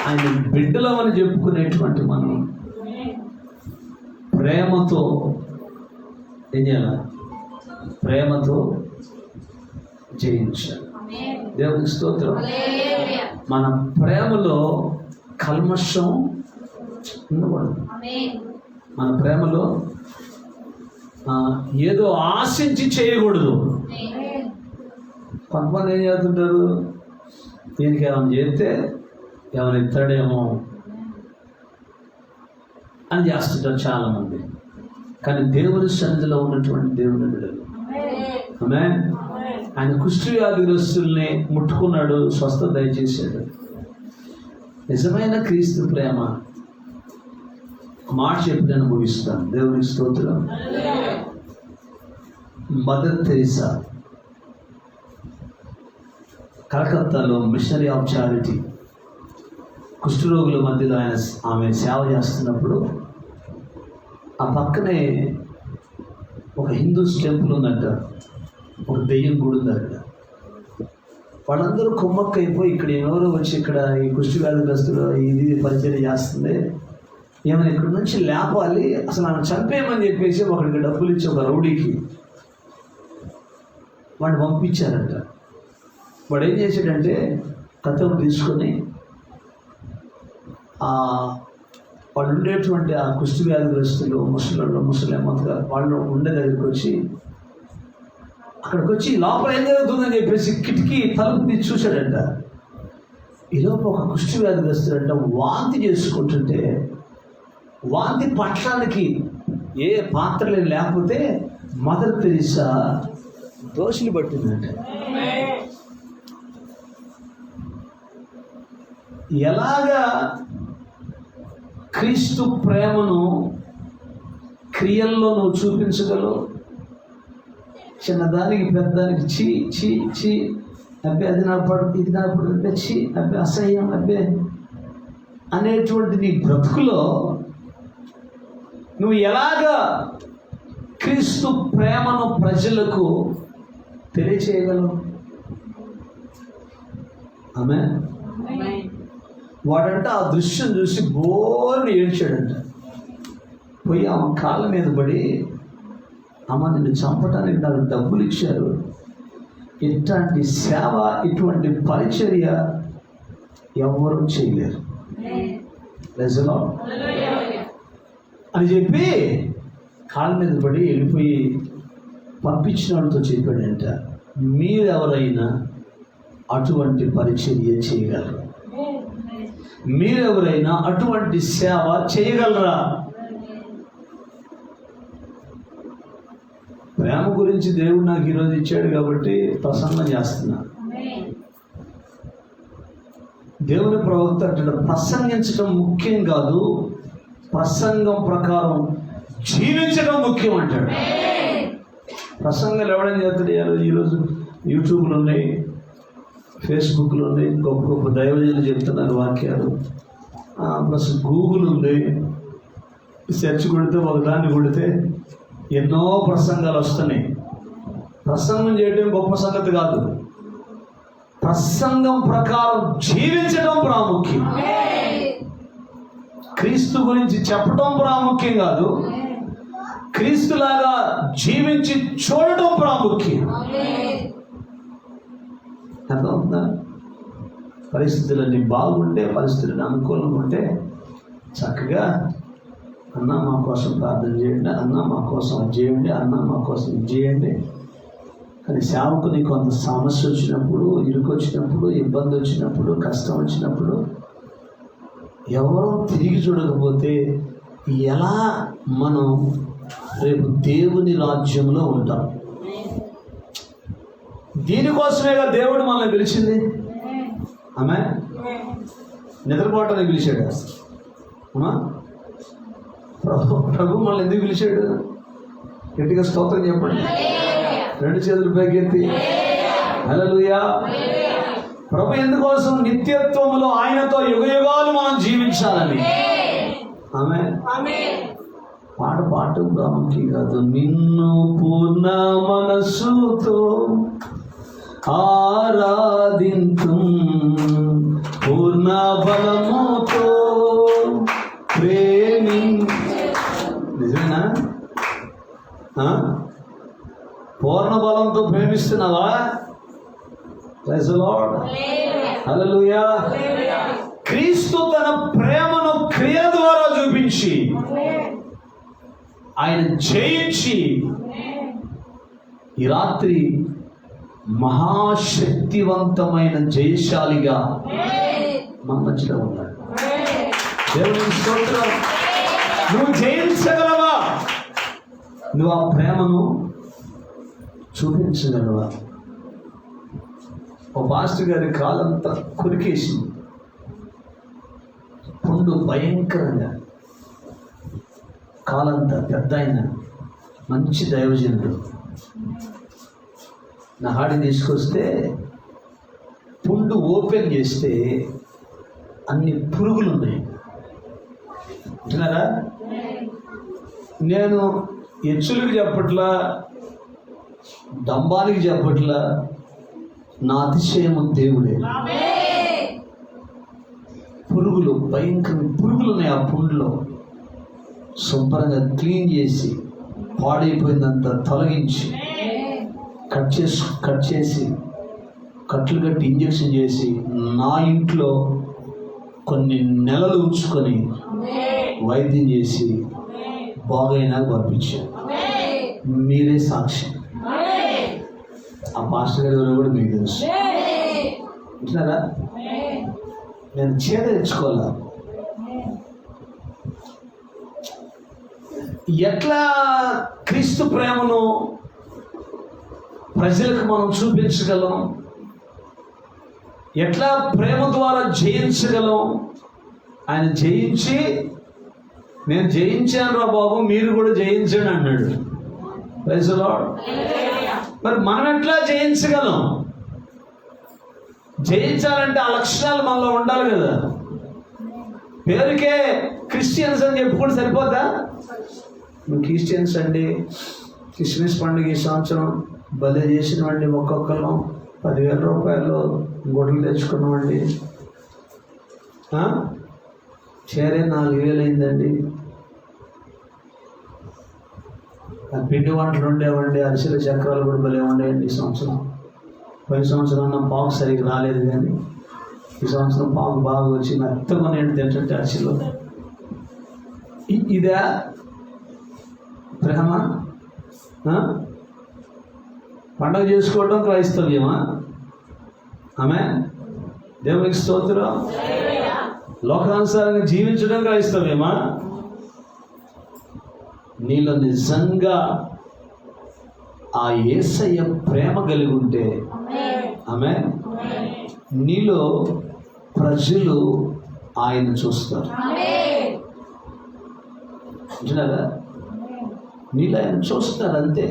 ఆయన బిడ్డలమని చెప్పుకునేటువంటి మనం ప్రేమతో ఏం చేయాలి? ప్రేమతో జయించాలి. దేవునికి స్తోత్రం. మన ప్రేమలో కల్మషం ఉండకూడదు. మన ప్రేమలో ఏదో ఆశించి చేయకూడదు. కొంతమంది ఏం చేస్తుంటారు? దీనికి ఏమైనా చేస్తే ఏమైనా ఇస్తాడేమో అని చేస్తుంటారు చాలామంది. కానీ దేవుని సన్నిధిలో ఉన్నటువంటి దేవుని బిడ్డలు, ఆమేన్, ఆయన కుష్ఠవ్యాధిగ్రస్తుల్ని ముట్టుకున్నాడు, స్వస్థత దయచేశాడు. నిజమైన క్రీస్తు ప్రేమ మాట చెప్పి అనుభవిస్తాను. దేవునికి స్తోత్రం. మదర్ తెరీసా కలకత్తాలో మిషనరీ ఆఫ్ చారిటీ కుష్ఠరోగుల మధ్యలో ఆమె సేవ చేస్తున్నప్పుడు ఆ పక్కనే ఒక హిందూస్ టెంపుల్ ఉందంట, ఒక దెయ్యం గుడి ఉందంట. వాళ్ళందరూ కుమ్మక్కైపోయి ఇక్కడ ఎవరో వచ్చి ఇక్కడ ఈ కుష్ఠవ్యాధిగ్రస్తులు ఇది పరిచయం చేస్తుంది, ఏమైనా ఇక్కడ నుంచి లేపాలి, అసలు ఆమె చంపేయమని చెప్పేసి ఒకరికి డబ్బులు ఇచ్చి ఒక రౌడీకి వాడిని పంపించారంట. వాడు ఏం చేశాడంటే కత్తిని తీసుకొని వాళ్ళు ఉండేటువంటి ఆ కుష్టి వ్యాధిగ్రస్తులు, ముసలేమతగా వాళ్ళు ఉండే దగ్గరికి వచ్చి, అక్కడికి వచ్చి లోపల ఏం జరుగుతుందని చెప్పేసి కిటికీ తలుపు తీసి చూశాడంట. ఈలోపు ఒక కుష్టి వ్యాధిగ్రస్తుడంట వాంతి చేసుకుంటుంటే, వాంతి పట్టడానికి ఏ పాత్రలు లేకపోతే మదర్ తెరీసా దోషులు పట్టిందంట. ఎలాగా క్రీస్తు ప్రేమను క్రియల్లో నువ్వు చూపించగలవు? చిన్నదానికి పెద్దదానికి చీ చీ చీ అబ్బే అది నా పడు ఇది నా పడు అబ్బే చీ అబ్బే అసహ్యం అబ్బే అనేటువంటి నీ బ్రతుకులో నువ్వు ఎలాగా క్రీస్తు ప్రేమను ప్రజలకు తెలియచేయగలవు? ఆమె వాడంట ఆ దృశ్యం చూసి బోర్ని ఏడ్చాడంట. పోయి ఆమె కాళ్ళ మీద పడి, అమ్మ నిన్ను చంపటానికి నాకు డబ్బులు ఇచ్చారు, ఇట్లాంటి సేవ ఇటువంటి పరిచర్య ఎవరూ చేయలేరు అని చెప్పి కాళ్ళ మీద పడి వెళ్ళిపోయి పంపించిన వాళ్ళతో చెప్పాడంట, మీరెవరైనా అటువంటి పరిచర్య చేయగలరు? మీరెవరైనా అటువంటి సేవ చేయగలరా? ప్రేమ గురించి దేవుడు నాకు ఈరోజు ఇచ్చాడు కాబట్టి ప్రసంగం చేస్తున్నా. దేవుని ప్రవక్త అంటే ప్రసంగించడం ముఖ్యం కాదు, ప్రసంగం ప్రకారం జీవించడం ముఖ్యం అంటాడు. ప్రసంగాలు ఎవడని చేస్తాడు? ఈరోజు యూట్యూబ్లు ఉన్నాయి, ఫేస్బుక్లు ఉన్నాయి, గొప్ప గొప్ప దైవజనులు చెప్తున్నారు వాక్యాలు, ప్లస్ గూగుల్ ఉంది. సెర్చ్ కొడితే ఒకదాన్ని కొడితే ఎన్నో ప్రసంగాలు వస్తున్నాయి. ప్రసంగం చేయడం గొప్ప సంగతి కాదు, ప్రసంగం ప్రకారం జీవించడం ప్రాముఖ్యం. క్రీస్తు గురించి చెప్పడం ప్రాముఖ్యం కాదు, క్రీస్తులాగా జీవించి చూడడం ప్రాముఖ్యం. అర్థమవుతుందా? పరిస్థితులన్నీ బాగుంటే, పరిస్థితులు అనుకూలంగా ఉంటే చక్కగా అన్న మా కోసం ప్రార్థన చేయండి, అన్న మా కోసం అది చేయండి, అన్న మా కోసం ఇది చేయండి. కానీ సేవకుని కొంత సమస్య వచ్చినప్పుడు, ఇరుకు వచ్చినప్పుడు, ఇబ్బంది వచ్చినప్పుడు, కష్టం వచ్చినప్పుడు ఎవరో తిరిగి చూడకపోతే ఎలా మనం రేపు దేవుని రాజ్యంలో ఉంటాం? దీనికోసమేగా దేవుడు మనల్ని పిలిచింది. ఆమె నిద్రపోవటానికి పిలిచాడు. అమ్మా ప్రభు మనల్ని ఎందుకు పిలిచాడు? గట్టిగా స్తోత్రం చెప్పండి, రెండు చేతులు పైకెత్తి హల్లెలూయా. ప్రభు ఎందుకోసం? నిత్యత్వములో ఆయనతో యుగయుగాలు మనం జీవించాలని. ఆమె పాట ప్రాముఖ్యం కాదు, నిన్ను పూర్ణ మనస్సుతో ఆరాధింతు, పూర్ణ బలముతో నిజమేనా? పూర్ణ బలంతో ప్రేమిస్తున్నావా? ప్రైజ్ ది లార్డ్, హల్లెలూయా. క్రీస్తు తన ప్రేమను క్రియ ద్వారా చూపించి, ఆయన జయించి ఈ రాత్రి మహాశక్తివంతమైన జయశాలిగా మన మధ్యలో ఉన్నాడు. దేవునికి స్తోత్రం. నువ్వు జయించగలవా? నువ్వు ఆ ప్రేమను చూపించగలవా? ఓ పాస్టర్ గారి కాలంతా కొరికేసింది, పుండు భయంకరంగా, కాలంతా పెద్ద ఆయన మంచి దైవజనుడు. నా హాడి తీసుకొస్తే పుండు ఓపెన్ చేస్తే అన్ని పురుగులు ఉన్నాయి. విన్నారా? నేను ఎచ్చులకి చెప్పట్లా, డంబానికి చెప్పట్లా, నా అతిశయము దేవుడే. పురుగులు, భయంకర పురుగులు ఉన్నాయి ఆ పుండులో. శుభ్రంగా క్లీన్ చేసి పాడైపోయిందంతా తొలగించి కట్ చేసి కట్లు కట్టి ఇంజక్షన్ చేసి నా ఇంట్లో కొన్ని నెలలు ఉంచుకొని వైద్యం చేసి బాగైనా పంపించాను. మీరే సాక్షి. ఆ మాస్టర్ గారి ఎవరో కూడా మీకు తెలుసు. అంటున్నారా? నేను చేత తెచ్చుకోవాలా? ఎట్లా క్రీస్తు ప్రేమను ప్రజలకు మనం చూపించగలం? ఎట్లా ప్రేమ ద్వారా జయించగలం? ఆయన జయించి, నేను జయించాను రా బాబు, మీరు కూడా జయించండి అన్నాడు. Praise the lord. మరి మనం ఎట్లా జయించగలం? జయించాలంటే ఆ లక్షణాలు మనలో ఉండాలి కదా. పేరుకే క్రిస్టియన్స్ అని చెప్పుకుంటే సరిపోద్దా? క్రిస్టియన్స్ అండి, క్రిస్మస్ పండుగ ఈ సంవత్సరం భలే చేసినవండి, ఒక్కొక్కరు 10,000 రూపాయలు గొడ్లు తెచ్చుకున్నామండి, చేరే 4,000 అయిందండి, పిండి వంటలు ఉండేవండి, అరిసెల చక్రాలు కూడా భలే ఉండేయండి ఈ సంవత్సరం. పోయిన సంవత్సరం నా పాకు సరిగ్గా రాలేదు, కానీ ఈ సంవత్సరం పాకు బాగా వచ్చి మెత్తగా నేను తింటుంటే అరిసెలు. ఇదే ప్రేమ? పండుగ చేసుకోవడం క్రైస్తవ్యమా? ఆమె దేవునికి స్తోత్రం. లోకానుసారంగా జీవించడం క్రైస్తవ్యమా? నీలో నిజంగా ఆ యేసయ్య ప్రేమ కలిగి ఉంటే ఆమె నీలో ప్రజలు ఆయన చూస్తారు. అంటున్నారా? నీలో ఆయన చూస్తారు, అంతే.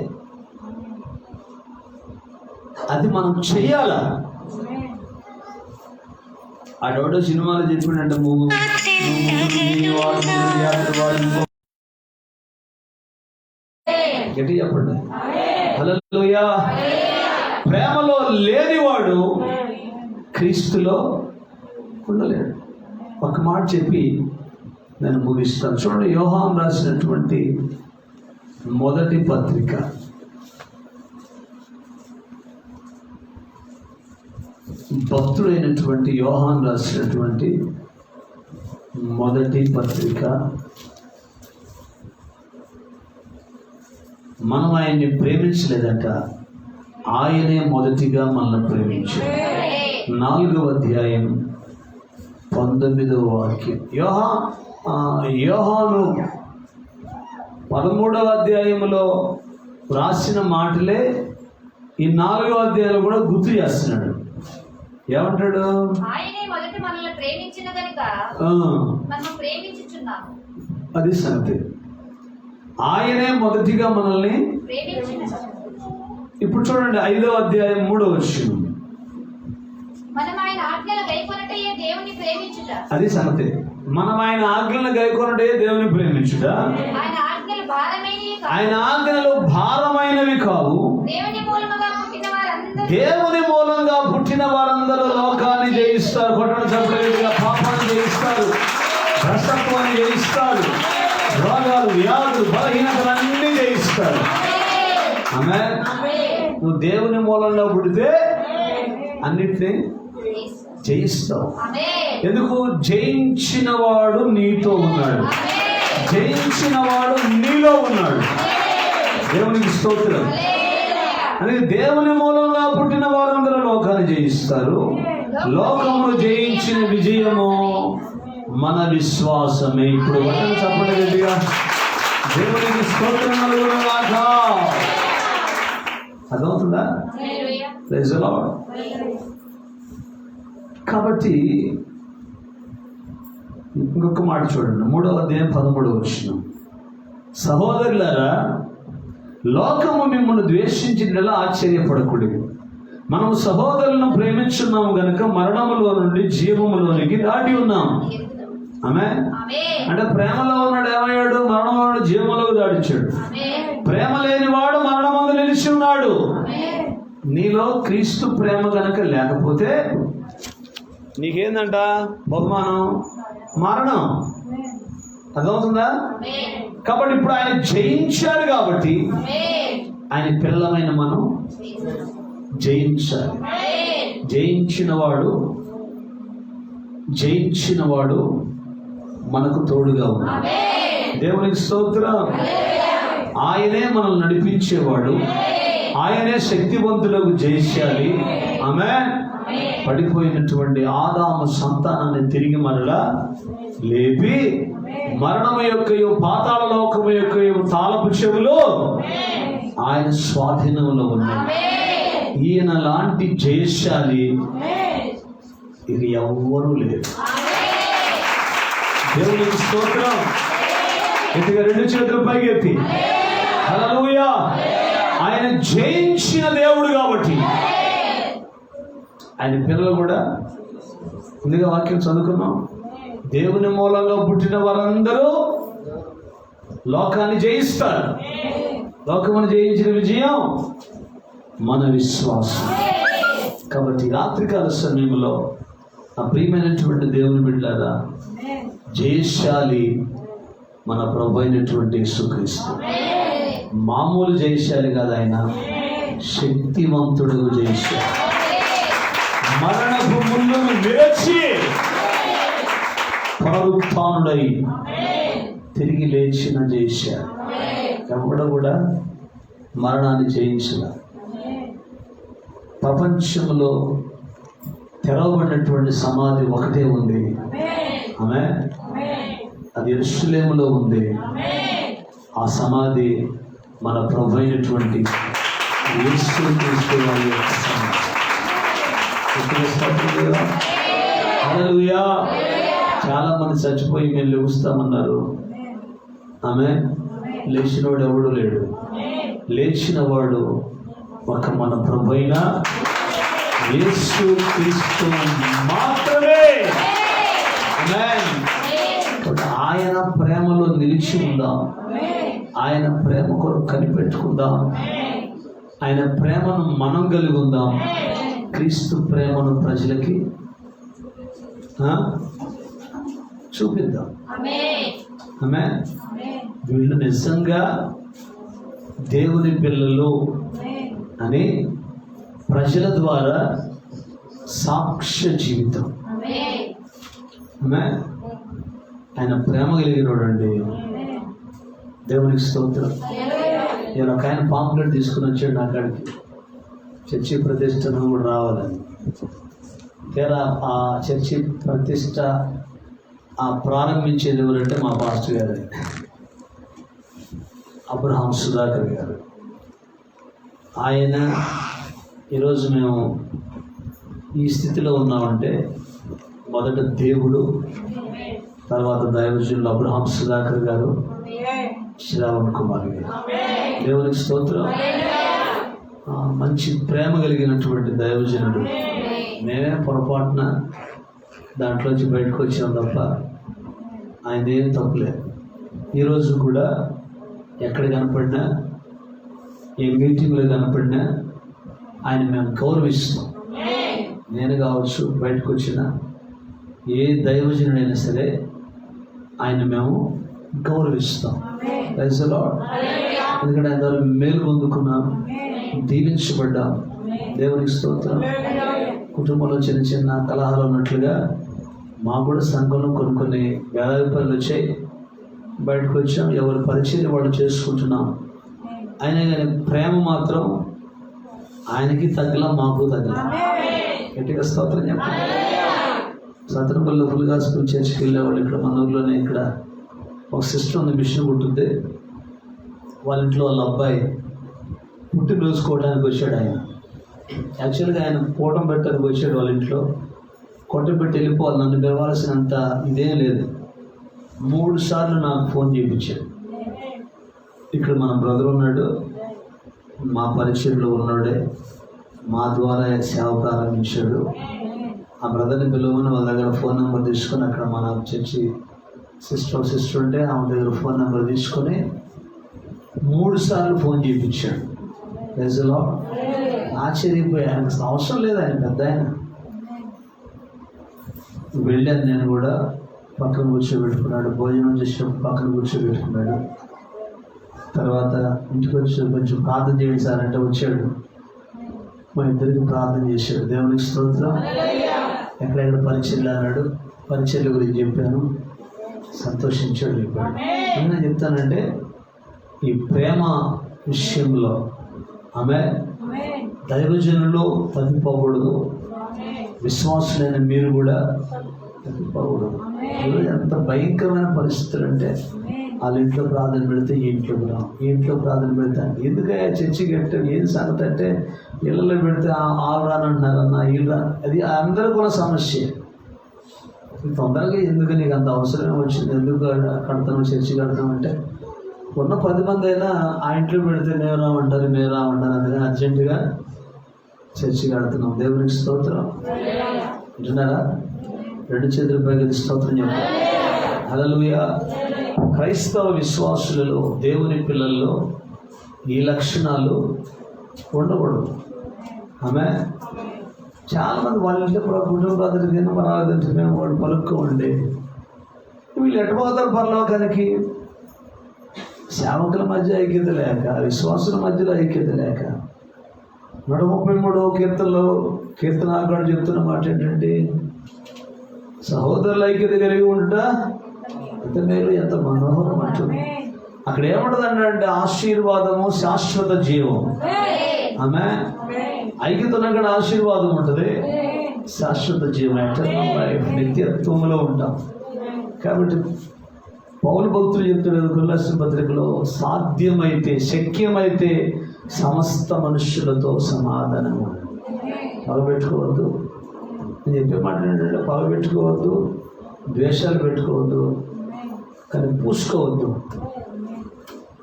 అది మనం చెయ్యాలా? ఆడోడో సినిమాలో చెప్పినట్టు గట్టి చెప్పండి. హల్లెలూయా. ప్రేమలో లేనివాడు క్రీస్తులో ఉండలేడు. ఒక మాట చెప్పి నేను ముగిస్తాను. చూడండి, యోహాను రాసినటువంటి మొదటి పత్రిక, భక్తుడైనటువంటి యోహాను రాసినటువంటి మొదటి పత్రిక. మనం ఆయన్ని ప్రేమించలేదట, ఆయనే మొదటిగా మనల్ని ప్రేమించాడు. 4వ అధ్యాయం 19వ వాక్యం. యోహాను 13వ అధ్యాయంలో రాసిన మాటలే ఈ 4వ అధ్యాయంలో కూడా గుర్తు చేస్తున్నాడు. ఏమంటాడు? ఆయనే మొదట మనల్ని ప్రేమించిన గనుక మనం ప్రేమించుచున్నాము. అది సంగతి. ఆయనే మొదటిగా మనల్ని ప్రేమించిన. ఇప్పుడు చూడండి 5వ అధ్యాయం 3వ వచనం. మనం ఆయన ఆజ్ఞలు గైకొనుటయే దేవుని ప్రేమించుట. అది సంగతి. మనం ఆయన ఆజ్ఞలను గైకొనుటే దేవుని ప్రేమించుట. ఆయన ఆజ్ఞలు భారమైనవి కావు. ఆయన ఆజ్ఞలు భారమైనవి కావు. దేవుని మూలముగా పుట్టిన వారందరూ, దేవుని మూలంగా పుట్టిన వారందరూ లోకాన్ని జయిస్తారు. కొట్టడం చెప్పలేదుగా. పాపాన్ని జయిస్తారు, భ్రష్టత్వాన్ని జయిస్తారు, రోగాలు, వ్యాధులు, బలహీనతలు అన్నీ జయిస్తారు. ఆమేన్. నువ్వు దేవుని మూలంలో పుడితే అన్నిటినీ జయిస్తావు. ఎందుకు? జయించిన వాడు నీతో ఉన్నాడు, జయించిన వాడు నీలో ఉన్నాడు. దేవునికి స్తోత్రం. అని దేవుని మూలంగా పుట్టిన వారందరూ లోకాన్ని జయిస్తారు. లోకమును జయించిన విజయము మన విశ్వాసమే. ఇప్పుడు వచనం చెప్పండి గట్టిగా. దేవునికి స్తోత్రం కలుగునుగాక. అర్థమవుతుందా? Praise the lord. కాబట్టి ఇంకొక మాట చూడండి, 3వ అధ్యాయం 13వ వచనం. సహోదరులారా, లోకము మిమ్మల్ని ద్వేషించినలా ఆశ్చర్యపడకుడి. మనం సహోదరులను ప్రేమించున్నాము గనుక మరణములో నుండి జీవములోనికి దాటి ఉన్నాము. ఆమేన్. అంటే ప్రేమలో ఉన్నాడు ఏమయ్యాడు? మరణంలో నుండి జీవంలోకి దాటించాడు. ప్రేమ లేనివాడు మరణమందు నిలిచి ఉన్నాడు. నీలో క్రీస్తు ప్రేమ గనక లేకపోతే నీకేందంట? బహుమానం మరణం. అర్థమవుతుందా? కాబట్టి ఇప్పుడు ఆయన జయించాడు కాబట్టి ఆయన పిల్లలమైన మనం జయించాలి. జయించిన వాడు మనకు తోడుగా ఉన్నాడు. దేవునికి స్తోత్రం. ఆయనే మనల్ని నడిపించేవాడు, ఆయనే శక్తివంతులకు జయించాలి. ఆమేన్. పడిపోయినటువంటి ఆదాము సంతానాన్ని తిరిగి మరలా లేపి మరణము యొక్కయు పాతాళ లోకము యొక్కయు తాళపు చెవులు ఆయన స్వాధీనంలో ఉన్నాయి. ఈయన లాంటి జయశాలి ఇది ఎవ్వరూ లేరు. దేవునికి స్తోత్రం. గట్టిగా 2 చేతులు పైకెత్తి హల్లెలూయా. ఆయన జయించిన దేవుడు కాబట్టి ఆయన పిల్లలు కూడా ముందుగా వాక్యం చదువుకున్నాం. దేవుని మూలంలో పుట్టిన వారందరూ లోకాన్ని జయిస్తారు. లోకమును జయించిన విజయం మన విశ్వాసం. కాబట్టి రాత్రికాల సమయంలో ఆ ప్రియమైనటువంటి దేవుని బిడ్డలారా, జయశాలి మన ప్రభు అయినటువంటి యేసుక్రీస్తు. మామూలు జయశాలి కాదు, ఆయన శక్తివంతుడు జయశాలి. మరణపు ముళ్ళను విరచి పునరుత్థానుడై తిరిగి లేచిన జయశాలి. ఎవడు కూడా మరణాన్ని జయించిన. ప్రపంచంలో తెరవబడినటువంటి సమాధి ఒకటే ఉంది. ఆమేన్. అది యెరూషలేములో ఉంది. ఆ సమాధి మన ప్రభు అయినటువంటి యేసుక్రీస్తు వారి యొక్క సమాధి. హల్లెలూయా. చాలా మంది చచ్చిపోయి మేము లేస్తామన్నారు. ఆమేన్. లేచినవాడు ఎవడు లేడు. లేచిన వాడు ఒక మన ప్రభు అయిన యేసుక్రీస్తు మాత్రమే. ఆమేన్. ఆయన ప్రేమలో నిలిచి ఉందాం. ఆయన ప్రేమ కొరకు కనిపెట్టుకుందాం. ఆయన ప్రేమను మనం కలిగి ఉందాం. క్రీస్తు ప్రేమను ప్రజలకి చూపిద్దాం. ఆమేన్. వీళ్ళు నిజంగా దేవుని పిల్లలు అని ప్రజల ద్వారా సాక్ష్య జీవితం. ఆమేన్. ఆయన ప్రేమ కలిగినోడు అండి. దేవునికి స్తోత్రం. నేను ఒక ఆయన పాంప్లెట్ తీసుకుని వచ్చాడు నా కాడికి, చర్చి ప్రతిష్ట కూడా రావాలని. తీరా ఆ చర్చి ప్రతిష్ట ప్రారంభించేది ఎవరంటే మా పాస్టర్ గారు, అబ్రహాం సుధాకర్ గారు. ఆయన ఈరోజు మేము ఈ స్థితిలో ఉన్నామంటే మొదట దేవుడు, తర్వాత దైవజనులు అబ్రహాం సుధాకర్ గారు, శ్రావణ్ కుమార్ గారు. దేవునికి స్తోత్రం. మంచి ప్రేమ కలిగినటువంటి దైవజనుడు. మేమే పొరపాటున దాంట్లోంచి బయటకు వచ్చాం తప్ప ఆయన ఏం తప్పులేదు. ఈరోజు కూడా ఎక్కడ కనపడినా, ఏ మీటింగ్లో కనపడినా ఆయన మేము గౌరవిస్తాం. నేను కావచ్చు, బయటకు వచ్చిన ఏ దైవజనుడైనా సరే ఆయన మేము గౌరవిస్తాం. Praise the lord. ఎందుకంటే ఆయన ద్వారా మేలు పొందుకున్నాం, దీవించబడ్డాం. దేవునికి స్తోత్రం. కుటుంబంలో చిన్న చిన్న కలహాలు ఉన్నట్లుగా మాకు కూడా సంఘంలో కొన్ని వ్యాపారాలు వచ్చాయి, బయటకు వచ్చాం. ఎవరి పరిచయం వాళ్ళు చేసుకుంటున్నాం. అయినా కానీ ప్రేమ మాత్రం ఆయనకి తగ్గల, మాకు తగ్గల. గట్టిగా స్తోత్రం చెప్పండి. సత్రపల్లిలో ఫుల్ గాస్పెల్ చర్చికి వెళ్ళేవాళ్ళు. ఇక్కడ మన ఊర్లోనే ఇక్కడ ఒక సిస్టర్ ఉంది, మిషన్ కుట్టితే. వాళ్ళ ఇంట్లో వాళ్ళ అబ్బాయి పుట్టినరోజుకోవడానికి వచ్చాడు. ఆయన యాక్చువల్గా ఆయన కూటం పెట్టడానికి వచ్చాడు. వాళ్ళ ఇంట్లో కొట్టం పెట్టి వెళ్ళిపోవాలి, నన్ను పిలవాల్సినంత ఇదేం లేదు. 3 సార్లు నాకు ఫోన్ చేయించాడు. ఇక్కడ మన బ్రదర్ ఉన్నాడు, మా పరిచయంలో ఉన్నాడే, మా ద్వారా సేవ ప్రారంభించాడు. ఆ బ్రదర్ని పిలవమని వాళ్ళ దగ్గర ఫోన్ నెంబర్ తీసుకొని, అక్కడ మన చర్చి సిస్టర్ ఉంటే ఆమె దగ్గర ఫోన్ నెంబర్ తీసుకొని 3 సార్లు ఫోన్ చేయించాడు. Praise the lord. ఆశ్చర్యపోయాను. అవసరం లేదు, ఆయన పెద్ద ఆయన. వెళ్ళాను నేను కూడా. పక్కన కూర్చోబెట్టుకున్నాడు. భోజనం చేసినప్పుడు పక్కన కూర్చోబెట్టుకున్నాడు. తర్వాత ఇంటికి వచ్చి కొంచెం ప్రార్థన చేయండి సార్ అంటే వచ్చాడు. మా ఇద్దరికి ప్రార్థన చేశాడు. దేవునికి స్తోత్రం. ఎక్కడెక్కడ పరిచర్లు అన్నాడు, పరిచర్ల గురించి చెప్పాను, సంతోషించాడు చెప్పాడు. నేను చెప్తానంటే ఈ ప్రేమ విషయంలో ఆమె దైవజనులు తప్పిపోకూడదు, విశ్వాసులైన మీరు కూడా తప్పిపోకూడదు. ఈరోజు ఎంత భయంకరమైన పరిస్థితులు అంటే వాళ్ళ ఇంట్లో ప్రార్థన పెడితే ఈ ఇంట్లోకి రాం, ఈ ఇంట్లో ప్రార్థన పెడతాను. ఎందుకంటే చర్చికి అంటే ఏం సంగతి అంటే ఇళ్ళలో పెడితే వాళ్ళు రానంటున్నారన్న వీళ్ళు రా, అది అందరూ కూడా సమస్య. తొందరగా ఎందుకు నీకు అంత అవసరం వచ్చింది, ఎందుకు కడతాను చర్చి కడతామంటే ఉన్న 10 మంది అయినా ఆ ఇంట్లో పెడితే మేము రామంటారు అందుకని అర్జెంటుగా చర్చి కడుతున్నాం. దేవునికి స్తోత్రం. వింటున్నారా? 2 చేతుల పైకి స్తోత్రం చెప్పారు. హల్లెలూయా. క్రైస్తవ విశ్వాసులలో, దేవుని పిల్లల్లో ఈ లక్షణాలు ఉండకూడదు. ఆమె చాలామంది వాళ్ళ ఇంట్లో కుటుంబ ప్రార్థన పర్వాలేదంటే మేము వాళ్ళు పలుక్కోండి. వీళ్ళు ఎటుపోతారు పరలోకానికి? సేవకుల మధ్య ఐక్యత లేక, విశ్వాసుల మధ్యలో ఐక్యత లేక. 133వ కీర్తనలో కీర్తనాకారుడు చెప్తున్న మాట ఏంటంటే, సహోదరుల ఐక్యత కలిగి ఉంటా ఎంత మేలు, ఎంత మనోహరం అంటుంది. అక్కడ ఏముంటుంది అంటే ఆశీర్వాదము, శాశ్వత జీవం. ఆమె ఐక్యత ఉన్నక్కడ ఆశీర్వాదం ఉంటుంది, శాశ్వత జీవం, ఎటర్నల్ లైఫ్, నిత్యత్వంలో ఉంటాం. కాబట్టి పౌలు భక్తులు చెప్తున్నారు కొలస్సీ పత్రికలో, సాధ్యమైతే, శక్యమైతే సమస్త మనుష్యులతో సమాధానము. పగబెట్టుకోవద్దు. నేను చెప్పే మాట ఏంటంటే పగబెట్టుకోవద్దు, ద్వేషాలు పెట్టుకోవద్దు, కానీ పూసుకోవద్దు,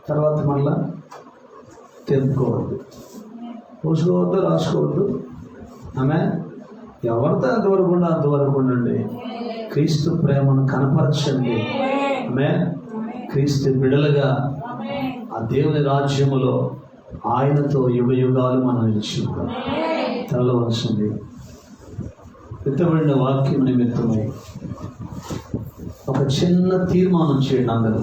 తర్వాత మళ్ళా తెంపుకోవద్దు. పూసుకోవద్దు, రాసుకోవద్దు. ఆమె ఎవరితో అంతవరకు ఉండండి. క్రీస్తు ప్రేమను కనపరచండి. ఆమె క్రీస్తు బిడలుగా ఆ దేవుని రాజ్యములో ఆయనతో యుగ యుగాలు మనం నిలిచుకుంటాం. తనలో వచ్చింది ఎత్తబడిన వాక్యం నిమిత్తమై ఒక చిన్న తీర్మానం చేయండి అందరూ.